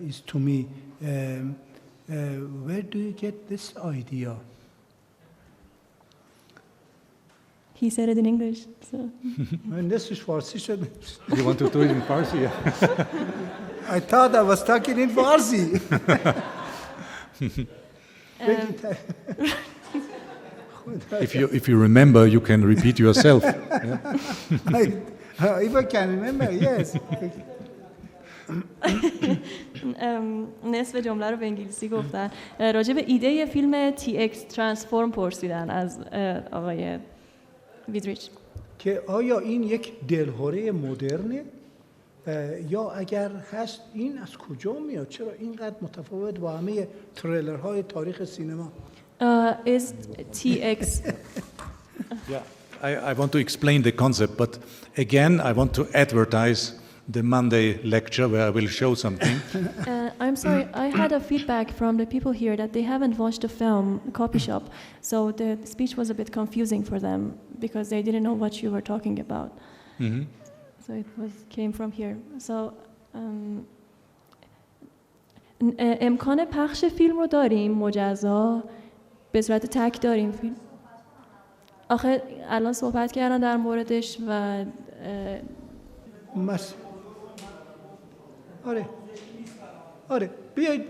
is to me. Where do you get this idea?
He said it in English. So.
This is Farsi.
You want to do it in Farsi?
I thought I was talking in Farsi.
If you remember, you can repeat yourself.
If I can remember, yes.
نصف جمله رو به انگلیسی گفتن. راجع به ایده فیلم TX Transform پرسیدن از آقای ویدریش
که آیا این یک دلهوره مدرنه یا اگر هست این از کجا میاد؟ چرا اینقدر متفاوت با همه تریلرهای تاریخ سینما؟
Is TX
Yeah, I want to explain the concept, but again I want to advertise the Monday lecture where I will show something.
I'm sorry, I had a feedback from the people here that they haven't watched the film Copy Shop, so the speech was a bit confusing for them because they didn't know what you were talking about.
Mm-hmm.
So So it came from here. So امکان پخش فیلم رو داریم مجزا به صورت تک داریم فیلم. آخه الان صحبت کردن در موردش و
آره بیاید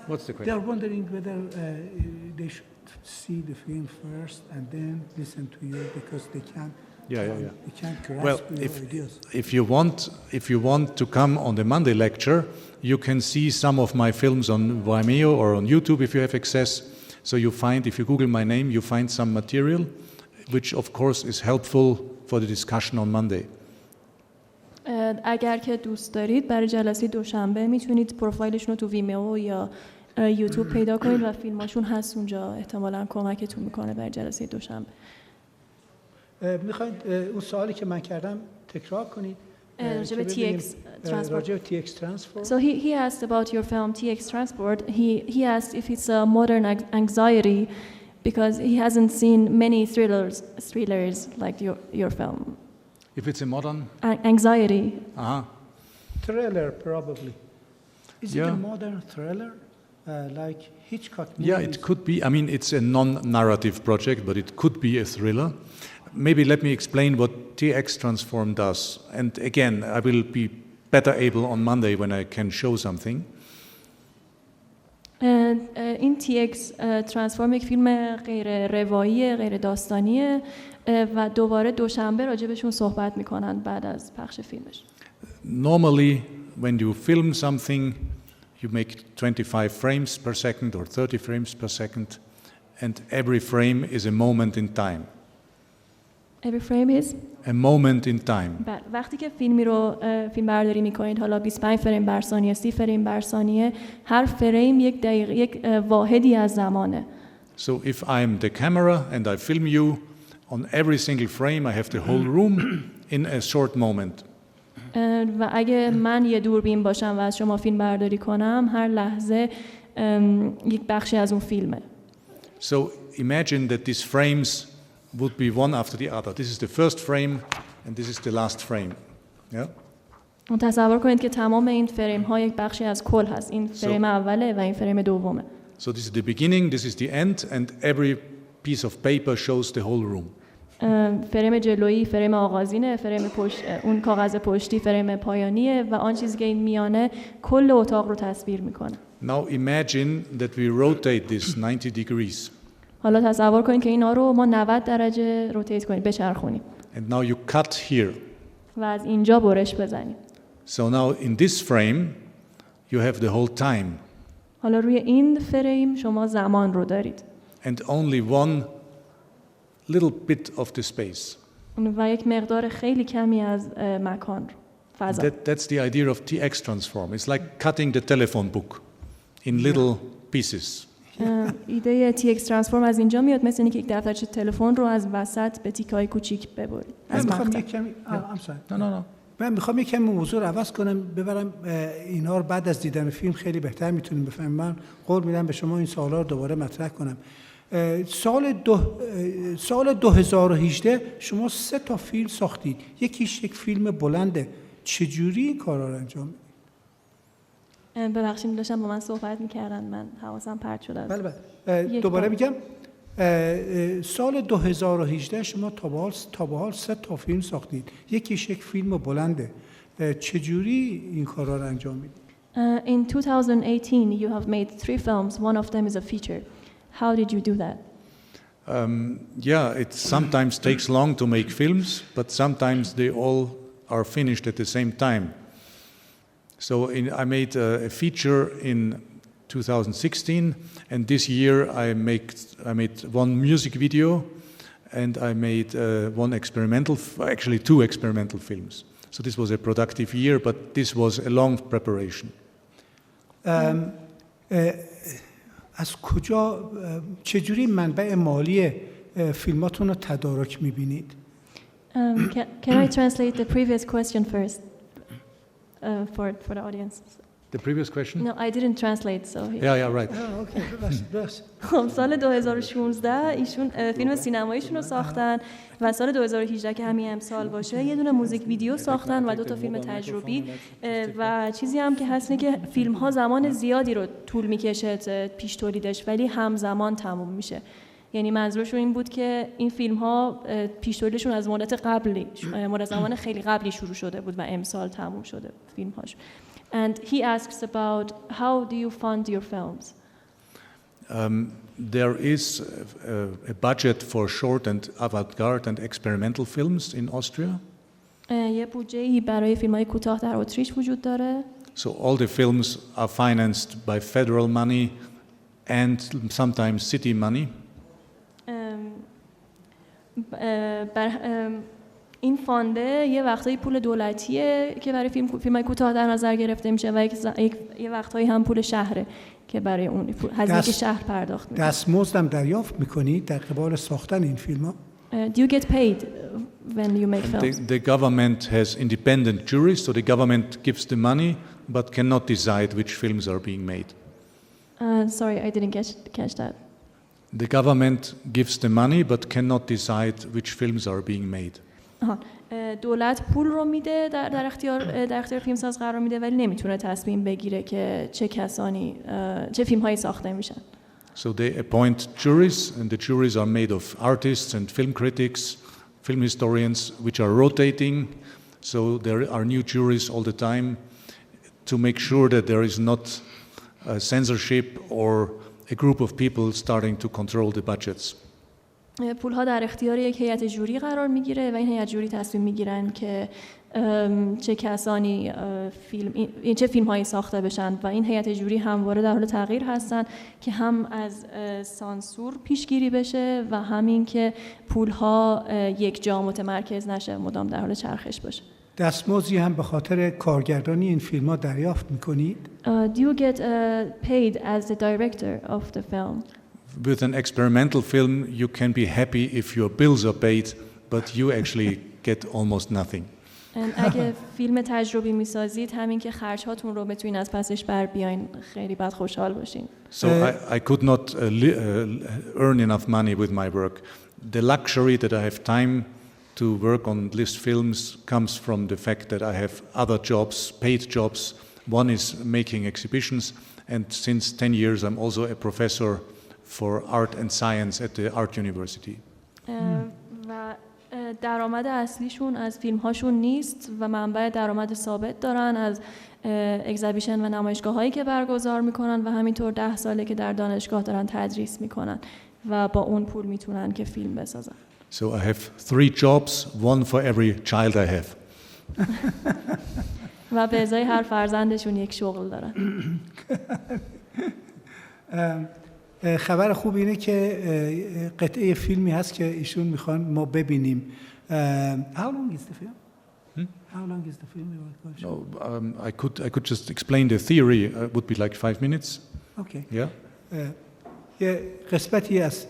What's the question?
They are wondering whether they should see the film first and then listen to you because they can't. They can't grasp your ideas.
If you want to come on the Monday lecture, you can see some of my films on Vimeo or on YouTube if you have access. So you find, if you Google my name, you find some material, which of course is helpful for the discussion on Monday.
اگر که دوست دارید برای جلسه دوشنبه میتونید پروفایلشون رو تو ویمیو یا یوتیوب پیدا کنید و فیلماشون هست اونجا، احتمالاً کمکتون میکنه برای جلسه دوشنبه.
میخواید اون سوالی که من کردم تکرار کنید؟
راجع به TX Transport.
راجع به TX Transport.
So he asked about your film TX Transport. He asked if it's a modern anxiety because he hasn't seen many thrillers like your film.
If it's a modern
anxiety.
Thriller probably. Is it a modern thriller like Hitchcock movies?
Yeah, it could be. I mean, it's a non-narrative project, but it could be a thriller. Maybe let me explain what TX Transform does. And again, I will be better able on Monday when I can show something.
این TX Transform یک فیلم غیر روایی، غیر داستانیه و دوباره دوشنبه راجبشون صحبت میکنن بعد از پخش فیلمش.
Normally, when you film something, you make 25 frames per second or 30 frames per second, and every frame is a moment in time.
Every frame is?
A moment in time.
وقتی که فیلم برداری میکنید، حالا 25 فریم بر ثانیه، 30 فریم بر ثانیه، هر فریم یک دقیقه، یک واحدی از زمانه.
So if I'm the camera and I film you, on every single frame I have the whole room in a short moment.
و اگه من یه دوربین باشم و از شما فیلم برداری کنم، هر لحظه یک بخشی از اون فیلمه.
So imagine that these frames would be one after the other. This is the first frame and this is the last frame. Yeah?
تصور کنید که تمام این فریم ها یک بخشی از کل هست. این فریم اوله و این فریم دومه.
So this is the beginning, this is the end, and every piece of paper shows the whole room.
فریم جلویی، فریم آغازینه، فریم پشت، اون کاغذ پشتی فریم پایانیه و آن چیزی که این میانه کل اتاق رو تصویر میکنه.
Now imagine that we rotate this 90 degrees.
حالا تصور کنید که اینا رو ما 90 درجه روتیت کنیم، بچرخونیم.
And now you cut here.
و از اینجا برش بزنیم.
So now in this frame you have the whole time.
حالا روی این فریم شما زمان رو دارید.
And only one little bit of the space.
و یک مقدار خیلی کمی از مکان رو، فضا.
That's the idea of TX Transform. It's like cutting the telephone book in little pieces.
ایده TX Transform از اینجا میاد، مثل اینکه یک دفترچه تلفن رو از وسط به تیکه‌های کوچیک ببرید.
من میخوام یک کمی موضوع رو عوض کنم، ببرم اینا رو بعد از دیدن فیلم خیلی بهتر میتونیم بفهمیم. من قول میدم به شما این سوالا رو دوباره مطرح کنم. سال 2018 شما 3 تا فیلم ساختید، یکیش یک فیلم بلنده. چجوری این کارا رو انجام میدید؟
ببخشید داشتم با من صحبت میکردن، من حواسم پرت شده.
بله دوباره میگم سال 2018 شما تا به حال 3 تا فیلم ساختید، یکیش یک فیلم بلنده. چجوری این کارا رو انجام میدید؟
In 2018 you have made 3 films, one of them is a feature. How did you do that?
Yeah, it sometimes takes long to make films, but sometimes they all are finished at the same time. So I made a feature in 2016, and this year I made one music video, and I made actually 2 experimental films. So this was a productive year, but this was a long preparation.
از کجا، چجوری منبع مالی فیلماتون رو تدارک می‌بینید؟
Can I translate the previous question first for the audience?
The previous question?
No, I didn't translate, so
Yeah, right.
اوکی بس
خب سال 2016 ایشون فیلم سینماییشون رو ساختن و سال 2018 که همین امسال باشه یه دونه موزیک ویدیو ساختن و 2 فیلم تجربی و چیزی هم که هست اینه که فیلم ها زمان زیادی رو طول میکشه پیش تولیدش ولی همزمان تموم میشه. یعنی منظورشون این بود که این فیلم ها پیش تولیدشون از مدت زمان خیلی قبلی شروع شده بود و امسال تموم شده فیلم هاش. And he asks about how do you fund your films?
There is a budget for short and avant-garde and experimental films in Austria.
یه بودجه‌ای برای فیلم‌های کوتاه در اتریش وجود داره.
So all the films are financed by federal money and sometimes city money.
این فانده یه وقتایی پول دولتیه که برای فیلم‌های کوتاه در نظر گرفته میشه و یه وقتایی هم پول شهره که برای اون هزینه که شهر پرداخت میکنه.
دستمزدم دریافت میکنید در قبال ساختن این فیلم‌ها؟
Do you get paid when you make films?
The government has independent juries, so the government gives the money but cannot decide which films are being made.
Sorry, I didn't catch that.
The government gives the money but cannot decide which films are being made.
دولت پول رو میده در اختیار فیلمساز قرار میده ولی نمیتونه تصمیم بگیره که چه فیلم‌هایی ساخته میشن.
So they appoint juries and the juries are made of artists and film critics, film historians which are rotating. So there are new juries all the time to make sure that there is not censorship or a group of people starting to control the budgets.
پول‌ها در اختیار یک هیئت جوری قرار میگیره و این هیئت جوری تصمیم میگیرن که چه کسانی چه فیلم‌هایی ساخته بشن و این هیئت جوری همواره در حال تغییر هستن که هم از سانسور پیشگیری بشه و همین که پول‌ها یک جا متمرکز نشه مدام در حال چرخش باشه.
دستمزدی هم به خاطر کارگردانی این فیلم‌ها دریافت می‌کنید؟
Do you get paid as the director of the film?
With an experimental film, you can be happy if your bills are paid, but you actually get almost nothing.
اگه فیلم تجربی میسازید همین که خرج‌هاتون رو بتونین از پسش بر بیاین خیلی بعد خوشحال باشین.
So I could not earn enough money with my work. The luxury that I have time to work on list films comes from the fact that I have other jobs, paid jobs. One is making exhibitions, and since 10 years I'm also a professor for art and science at the art university.
و درآمد اصلیشون از فیلم‌هاشون نیست و منبع درآمد ثابت دارن از اگزیبیشن و نمایشگاه‌هایی که برگزار میکنن و همینطور 10 ساله که در دانشگاه دارن تدریس میکنن و با اون پول میتونن که فیلم بسازن.
So I have 3 jobs, one for every child I have.
و به ازای هر فرزندشون یک شغل دارن.
خبر خوب اینه که قطعه فیلمی هست که ایشون میخوان ما ببینیم. How long is the film? How long is the film?
No, I could just explain the theory. It would be like 5 minutes.
Okay.
Yeah.
یه قسمتی از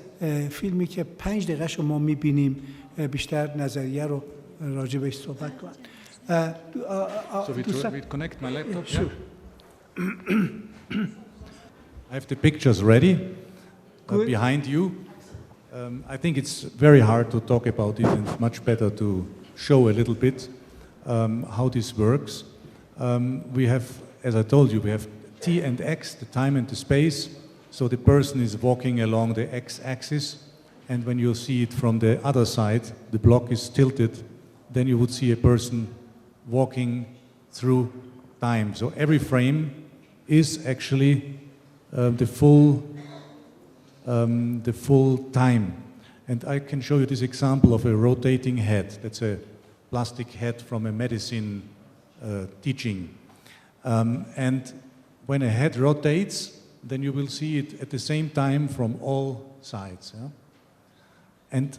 فیلمی که 5 دقیقه رو ما میبینیم بیشتر نظریه رو راجع بهش صحبت کنیم.
So we connect my laptop.
Sure.
I have the pictures ready behind you. I think it's very hard to talk about it, and it's much better to show a little bit how this works. We have, as I told you, we have T and X, the time and the space. So the person is walking along the X-axis, and when you see it from the other side, the block is tilted, then you would see a person walking through time. So every frame is actually the full time. And I can show you this example of a rotating head. That's a plastic head from a medicine teaching. And when a head rotates, then you will see it at the same time from all sides. Yeah? And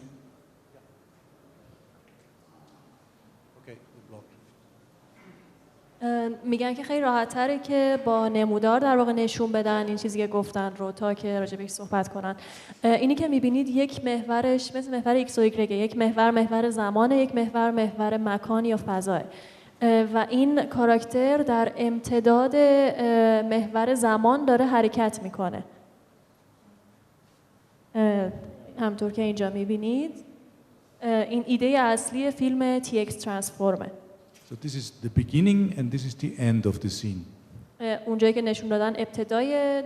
میگن که خیلی راحت تره که با نمودار در واقع نشون بدن این چیزی که گفتن رو تا که راجع بهش صحبت کنن. اینی که میبینید یک محورش مثل محور ایکس و ایگرگ، یک محور زمانه، یک محور مکان یا فضاه. و این کاراکتر در امتداد محور زمان داره حرکت میکنه. همطور که اینجا میبینید این ایده اصلی فیلم TX ترانسفورمه.
So this is the beginning and this is the end of the scene.
اونجایی که نشون دادن ابتدای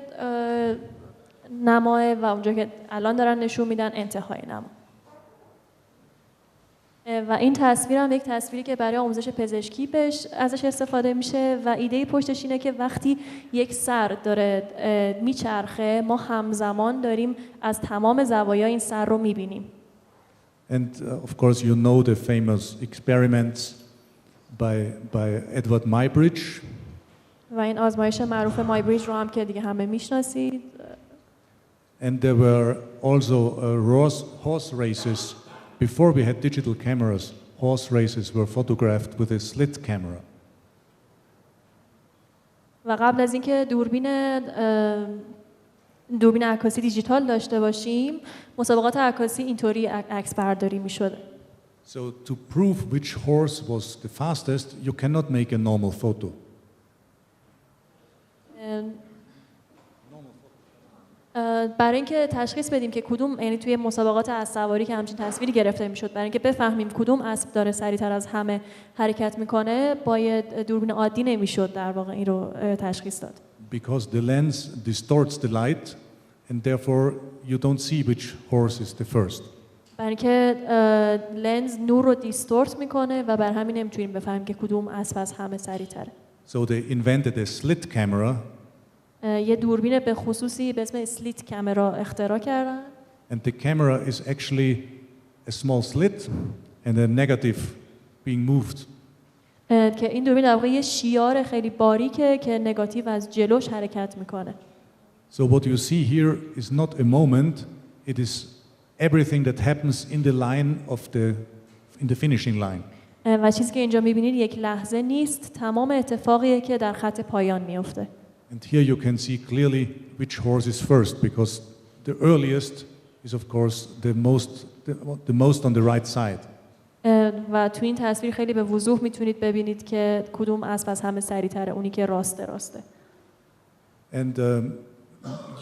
نماه و اونجایی که الان دارن نشون میدن انتهای نما. و این تصویر هم یک تصویری که برای آموزش پزشکی ازش استفاده میشه و ایده پشتش اینه که وقتی یک سر داره میچرخه ما همزمان داریم از تمام زوایای این سر رو میبینیم.
And of course you know the famous experiments by Edward Muybridge.
و این آزمایش معروف مایبریج رو هم که دیگه همه میشناسید.
And there were also horse races. Before we had digital cameras, horse races were photographed with a slit camera.
و قبل از اینکه دوربین عکاسی دیجیتال داشته باشیم، مسابقات عکاسی اینطوری عکس برداری می‌شد.
So to prove which horse was the fastest, you cannot make a normal photo.
برای اینکه تشخیص بدیم که کدوم، یعنی توی مسابقات اسب‌سواری که همچین تصویری گرفته میشد، برای اینکه بفهمیم کدوم اسب داره سریعتر از همه حرکت میکنه با یه دوربین عادی نمیشد در واقع این رو تشخیص داد.
Because the lens distorts the light and therefore you don't see which horse is the first.
برای اینکه لنز نور رو دیستورت میکنه و بر همین نمیتونیم بفهمیم که کدوم اسب از همه سریعتره.
So they invented a slit camera.
یه دوربین به خصوصی به اسم سلیت کامرا اختراع کردن.
And the camera is actually a small slit and a negative being moved.
که این دوربین در واقع یه شیار خیلی باریکه که نگاتیو از جلوش حرکت میکنه.
So what you see here is not a moment, it is everything that happens in the line of in the finishing line.
و چیزی که اینجا میبینید یک لحظه نیست، تمام اتفاقیه که در خط پایان میفته.
And here you can see clearly which horse is first, because the earliest is of course the most on the right side.
و تو این تصویر خیلی به وضوح میتونید ببینید که کدوم اسب از همه سریعتره، اونی که راسته.
And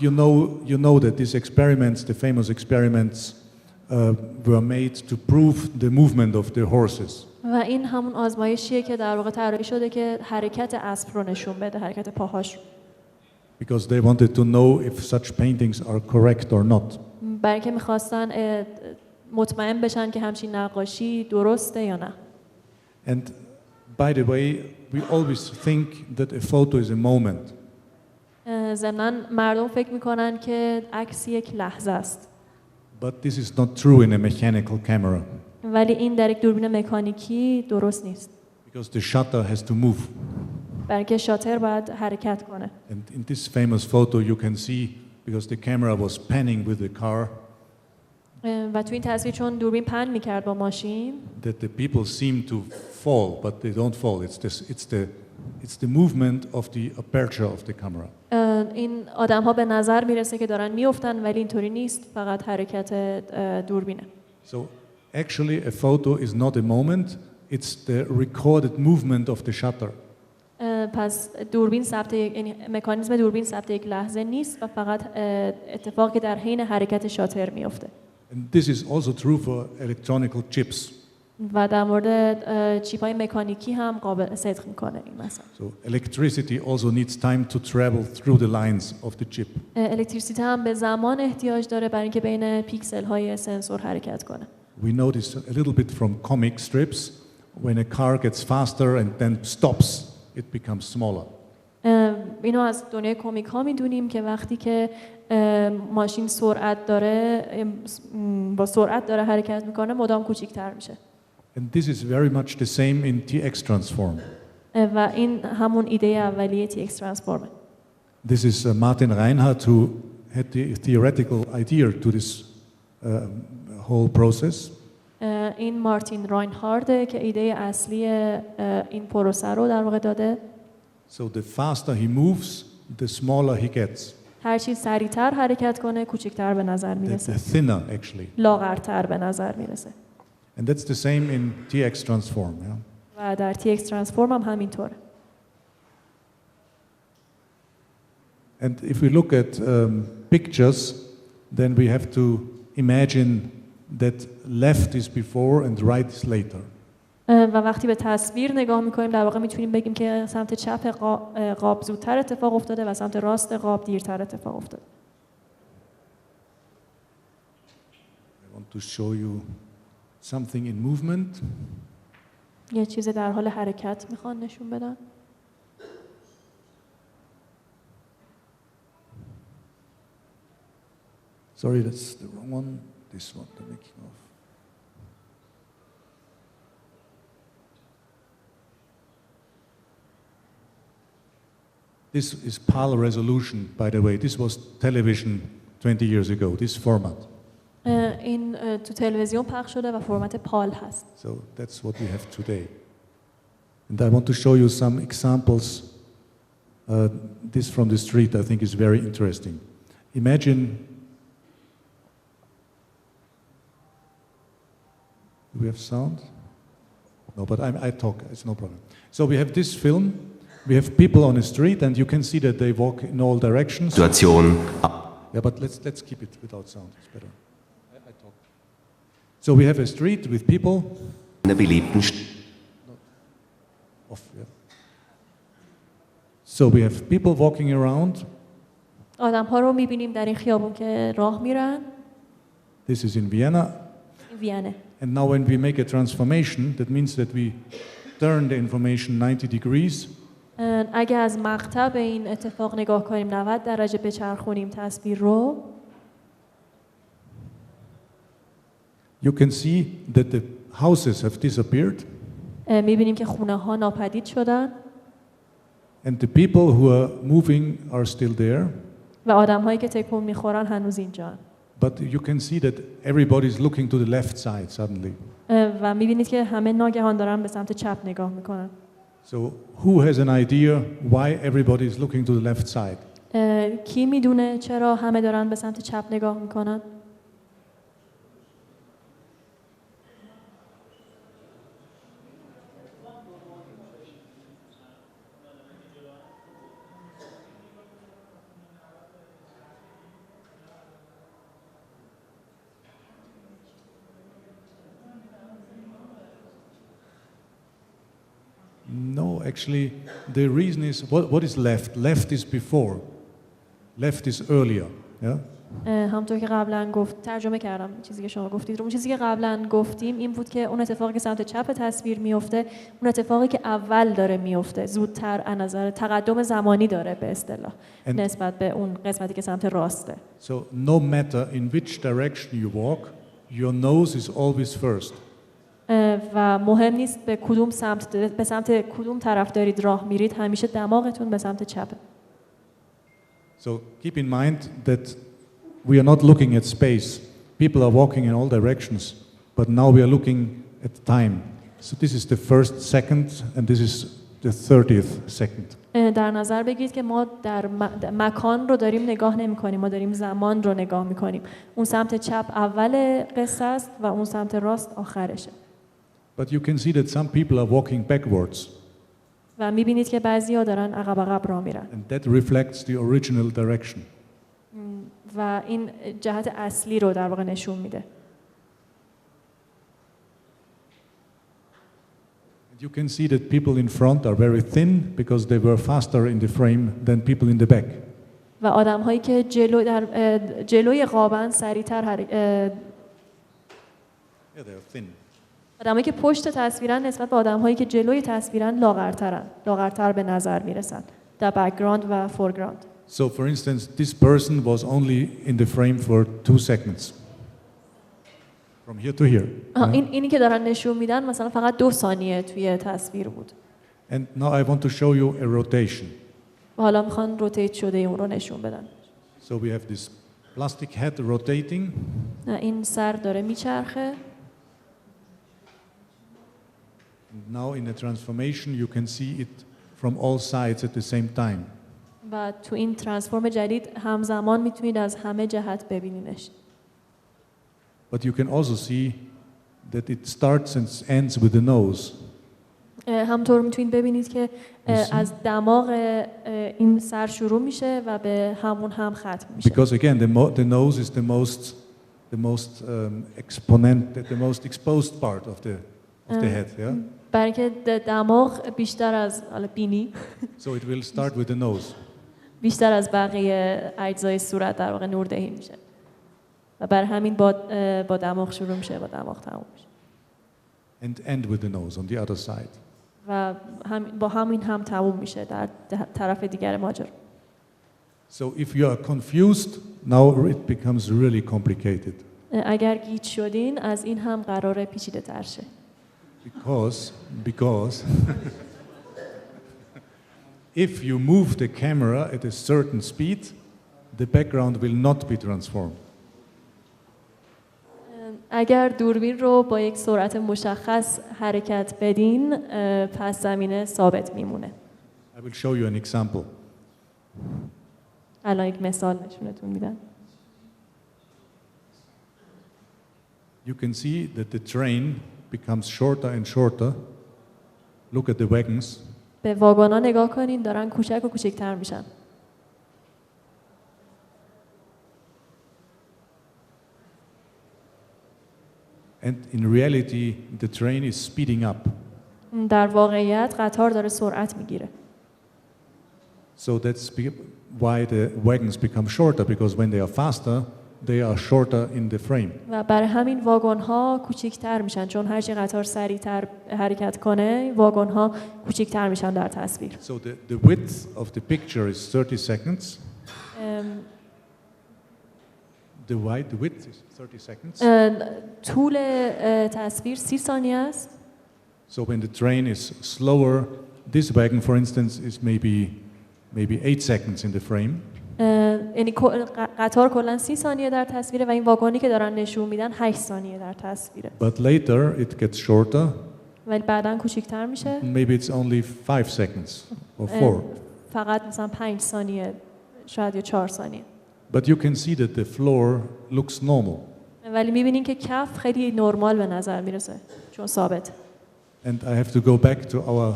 you know that these experiments, the famous experiments, were made to prove the movement of the horses.
و این همون آزمایشیه که در واقع طراحی شده که حرکت اسب رو نشون بده، حرکت پاهاش رو.
Because they wanted to know if such paintings are correct or not.
برای اینکه می‌خواستن مطمئن بشن که همچین نقاشی درسته یا نه.
And by the way, we always think that a photo is a moment.
ضمناً مردم فکر می‌کنن که عکس یک لحظه است.
But this is not true in a mechanical camera.
ولی این در یک دوربین مکانیکی درست نیست.
Because the shutter has to move.
برای اینکه شاتر باید حرکت کنه.
And in this famous photo you can see, because the camera was panning with the car,
و تو این تصویر چون دوربین پن می‌کرد با ماشین،
that the people seem to fall, but they don't fall. It's the movement of the aperture of the camera.
این آدم‌ها به نظر میرسه که دارن میافتن ولی اینطوری نیست، فقط حرکت دوربینه.
So actually a photo is not a moment, it's the recorded movement of the shutter.
پس دوربین ثبت، یعنی مکانیزم دوربین ثبت یک لحظه نیست و فقط اتفاقی در حین حرکت شاتر میفته.
And this is also true for electronic chips.
و در مورد چیپ‌های مکانیکی هم قابل صدق میکنه این مثلا.
So electricity also needs time to travel through the lines of the chip.
الکتریسیته هم به زمان احتیاج داره برای اینکه بین پیکسل‌های سنسور حرکت کنه.
We notice a little bit from comic strips, when a car gets faster and then stops, it becomes smaller.
اینو از دنیای کمیک ها میدونیم که وقتی که ماشین با سرعت داره حرکت میکنه مدام کوچیک‌تر میشه.
And this is very much the same in TX transform.
و این همون ایده اولیه TX transform.
This is Martin Reinhardt who had the theoretical idea to this whole process.
این مارتین راینهارد که ایده اصلی این پروسه رو در واقع داده.
So the faster he moves, the smaller he gets.
هر چی سریعتر حرکت کنه کوچکتر به نظر میرسه.
The thinner actually.
لاغرتر به نظر میرسه.
And that's the same in TX transform. Yeah?
و و در TX ترانسفورم هم همینطوره.
And if we look at pictures, then we have to imagine that left is before and right is later.
و وقتی به تصویر نگاه میکنیم در واقع میتونیم بگیم که سمت چپ قاب زودتر اتفاق افتاده و سمت راست قاب دیرتر اتفاق افتاده.
I want to show you something in movement.
یه چیز در حال حرکت میخوان نشون بدن.
Sorry, that's the wrong one. This one, the making of. This is PAL resolution, by the way. This was television 20 years ago, this format.
این تو تلویزیون پخش شده و فرمت پال هست.
So that's what we have today. And I want to show you some examples. This from the street I think is very interesting. Imagine do we have sound? No, but I talk, it's no problem. So we have this film. We have people on the street, and you can see that they walk in all directions.
Situation.
Yeah, but let's keep it without sound. It's better. I talk. So we have a street with people.
In der beliebten
Off, yeah. So we have people walking around.
آدم‌ها رو می‌بینیم در این خیابون که راه میرن.
This is in Vienna.
وینه.
And now when we make a transformation, that means that we turn the information 90 degrees.
اگه از مقطع به این اتفاق نگاه کنیم 90 درجه بچرخونیم تصویر رو
You can see that the houses have disappeared.
می‌بینیم که خونه‌ها ناپدید شدن.
And the people who are moving are still there.
و آدم‌هایی که تکون می‌خورن هنوز اینجان.
But you can see that everybody is looking to the left side suddenly.
و می‌بینید که همه ناگهان دارن به سمت چپ نگاه می‌کنن.
So who has an idea why everybody is looking to the left side?
کی میدونه چرا همه دارن به سمت چپ نگاه میکنن؟
No, actually, the reason is what is left? Left is before. Left is earlier. Yeah.
همونطور که قبلا ترجمه کردم چیزی که شما گفتید رو. اون چیزی که قبلا گفتیم این بود که اون اتفاقی که سمت چپ تصویر میفته اون اتفاقی که اول داره میفته زودتر از نظر تقدم زمانی داره به اصطلاح نسبت به اون قسمتی که سمت راسته.
So no matter in which direction you walk, your nose is always first.
و مهم نیست به کدوم به سمت کدوم طرف دارید راه میرید همیشه دماغتون به سمت چپه.
So keep in mind that we are not looking at space. People are walking in all directions, but now we are looking at time. So this is the first second and this is the 30th second.
در نظر بگیرید که ما در مکان رو داریم نگاه نمی کنیم، ما داریم زمان رو نگاه می کنیم. اون سمت چپ اول قصه است و اون سمت راست آخرشه.
But you can see that some people are walking backwards.
و می‌بینید که بعضی‌ها دارن عقب راه میرن.
And that reflects the original direction.
و این جهت اصلی رو در واقع نشون میده.
You can see that people in front are very thin because they were faster in the frame than people in the back.
و آدم‌هایی که جلوی قابن سریع‌تر
Yeah, they are thin.
آدمایی که پشت تصویرن نسبت به آدم‌هایی که جلوی تصویرن لاغرتر به نظر میرسن در بک‌گراند و فورگراند.
So for instance, this person was only in the frame for 2 seconds. From here to here.
اینی که دارن نشون میدن مثلا فقط 2 ثانیه توی تصویر بود.
And now I want to show you a rotation.
و حالا میخوان روتیت شده اون رو نشون بدن.
So we have this plastic head rotating.
این سر داره میچرخه.
Now in the transformation you can see it from all sides at the same time.
و تو این ترانسفورم جدید همزمان میتونید از همه جهت ببینینش.
But you can also see that it starts and ends with the nose.
همطور میتونید ببینید که از دماغ این سر شروع میشه و به همون هم ختم میشه.
Because again, the nose is the most exposed part of the head, yeah?
برای اینکه دماغ بیشتر از بینی
So it will start with the nose.
بیشتر از بقیه اجزای صورت در واقع نوردهی میشه و بر همین با دماغ شروع میشه، با دماغ تموم میشه.
And end with the nose on the other side.
و با همین هم تموم میشه در طرف دیگر ماجرا.
So if you are confused, now it becomes really complicated.
اگر گیج شدین از این هم قراره پیچیده تر شه.
Because if you move the camera at a certain speed, the background will not be transformed.
اگر دوربین رو با یک سرعت مشخص حرکت بدین، پس زمینه ثابت میمونه.
I will show you an example.
الان یک مثال نشونتون میدم.
You can see that the train becomes shorter and shorter. Look at the wagons.
به واگن‌ها نگاه کنین، دارن کوچک و کوچکتر میشن.
And in reality, the train is speeding up.
در واقعیت قطار داره سرعت میگیره.
So that's why the wagons become shorter, because when they are faster, they are shorter in the frame.
و برای همین واگن‌ها کوچکتر میشن، چون هرچی قطار سریعتر حرکت کنه، واگن‌ها کوچکتر میشن در تصویر.
So the width of the picture is 30 seconds. The width is 30 seconds.
طول تصویر 30 ثانیه است.
So when the train is slower, this wagon, for instance, is maybe 8 seconds in the frame.
یعنی قطار کلاً 30 ثانیه در تصویره و این واگنی که دارن نشون میدن 8 ثانیه در تصویره.
But later it gets shorter.
ولی بعداً کوچکتر میشه.
Maybe it's only 5 seconds or 4.
فقط مثلا 5 ثانیه، شاید یا 4 ثانیه.
But you can see that the floor looks normal.
ولی میبینین که کف خیلی نرمال به نظر میرسه چون ثابت.
And I have to go back to our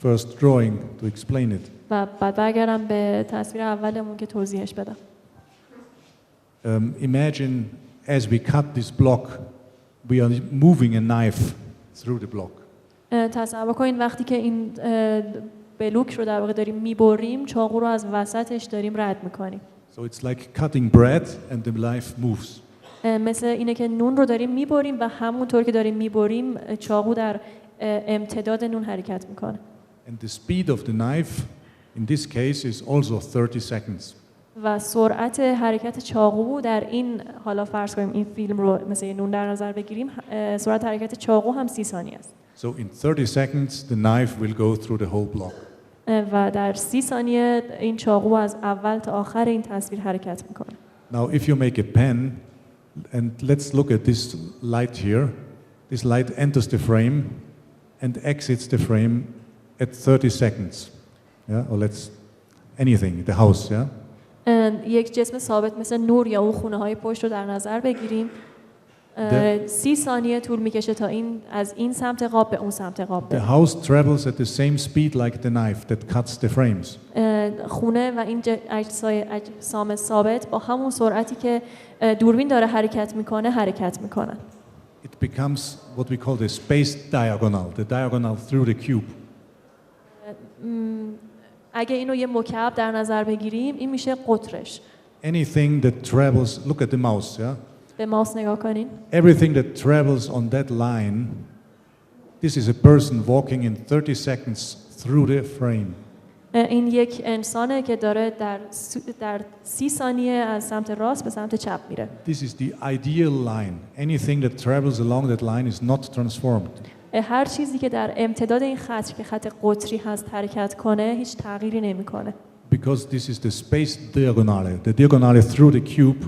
first drawing to explain it.
و بعد برگردم به تصویر اولمون که توضیحش بدم.
Imagine as we cut this block, we are moving a knife through the block.
تصور کنین وقتی که این بلوک رو در واقع داریم میبریم، چاقو رو از وسطش داریم رد میکنیم.
So it's like cutting bread and the knife moves.
مثل اینه که نون رو داریم میبریم و همونطور که داریم میبریم چاقو در امتداد نون حرکت میکنه.
And the speed of the knife in this case is also 30 seconds.
و سرعت حرکت چاقو در این، حالا فرض کنیم این فیلم رو مثل نون در نظر بگیریم، سرعت حرکت چاقو هم 30 ثانیه است.
So in 30 seconds the knife will go through the whole block.
و در 30 ثانیه این چاقو از اول تا آخر این تصویر حرکت میکنه.
Now if you make a pen and let's look at this light here. This light enters the frame and exits the frame at 30 seconds. Yeah, or let's anything, the house, yeah.
یک جسم ثابت مثل نور یا اون خونه های پشت رو در نظر بگیریم. 30 ثانیه طول میکشه تا این از این سمت قاب به اون سمت قاب بره.
The house travels at the same speed like the knife that cuts the frames.
خونه و این اجسام ثابت با همون سرعتی که دوربین داره حرکت میکنه حرکت میکنن.
It becomes what we call the space diagonal, the diagonal through the cube.
اگه اینو یه مکعب در نظر بگیریم این میشه قطرش.
Anything that travels, look at the mouse, yeah?
به ماوس نگاه کنین.
Everything that travels on that line, this is a person walking in 30 seconds through the frame.
این یک انسانه که داره در 30 ثانیه از سمت راست به سمت چپ میره.
This is the ideal line. Anything that travels along that line is not transformed.
هر چیزی که در امتداد این خط که خط قطری هست حرکت کنه هیچ تغییری نمیکنه.
Because this is the space diagonale, the diagonale through the cube.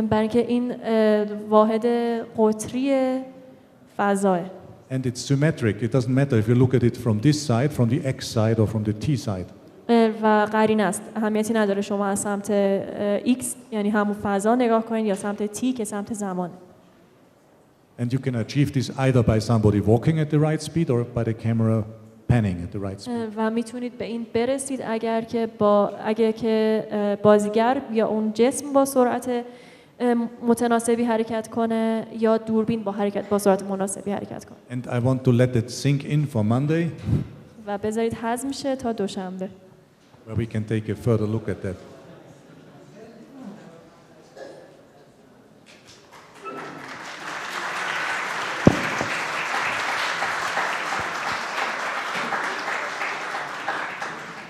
برای اینکه این واحد قطری فضاه.
And it's symmetric. It doesn't matter if you look at it from this side, from the x side, or from the t side.
و قرینه است. اهمیتی نداره شما از سمت x یعنی همون فضا نگاه کنید یا سمت t که سمت زمان.
And you can achieve this either by somebody walking at the right speed or by the camera panning at the right speed.
و میتونید به این برسید اگر که بازیگر یا اون جسم با سرعت متناسبی حرکت کنه یا دوربین با سرعت مناسبی حرکت کنه.
And I want to let it sink in for Monday,
و بذارید هضم شه تا دوشنبه.
where we can take a further look at that.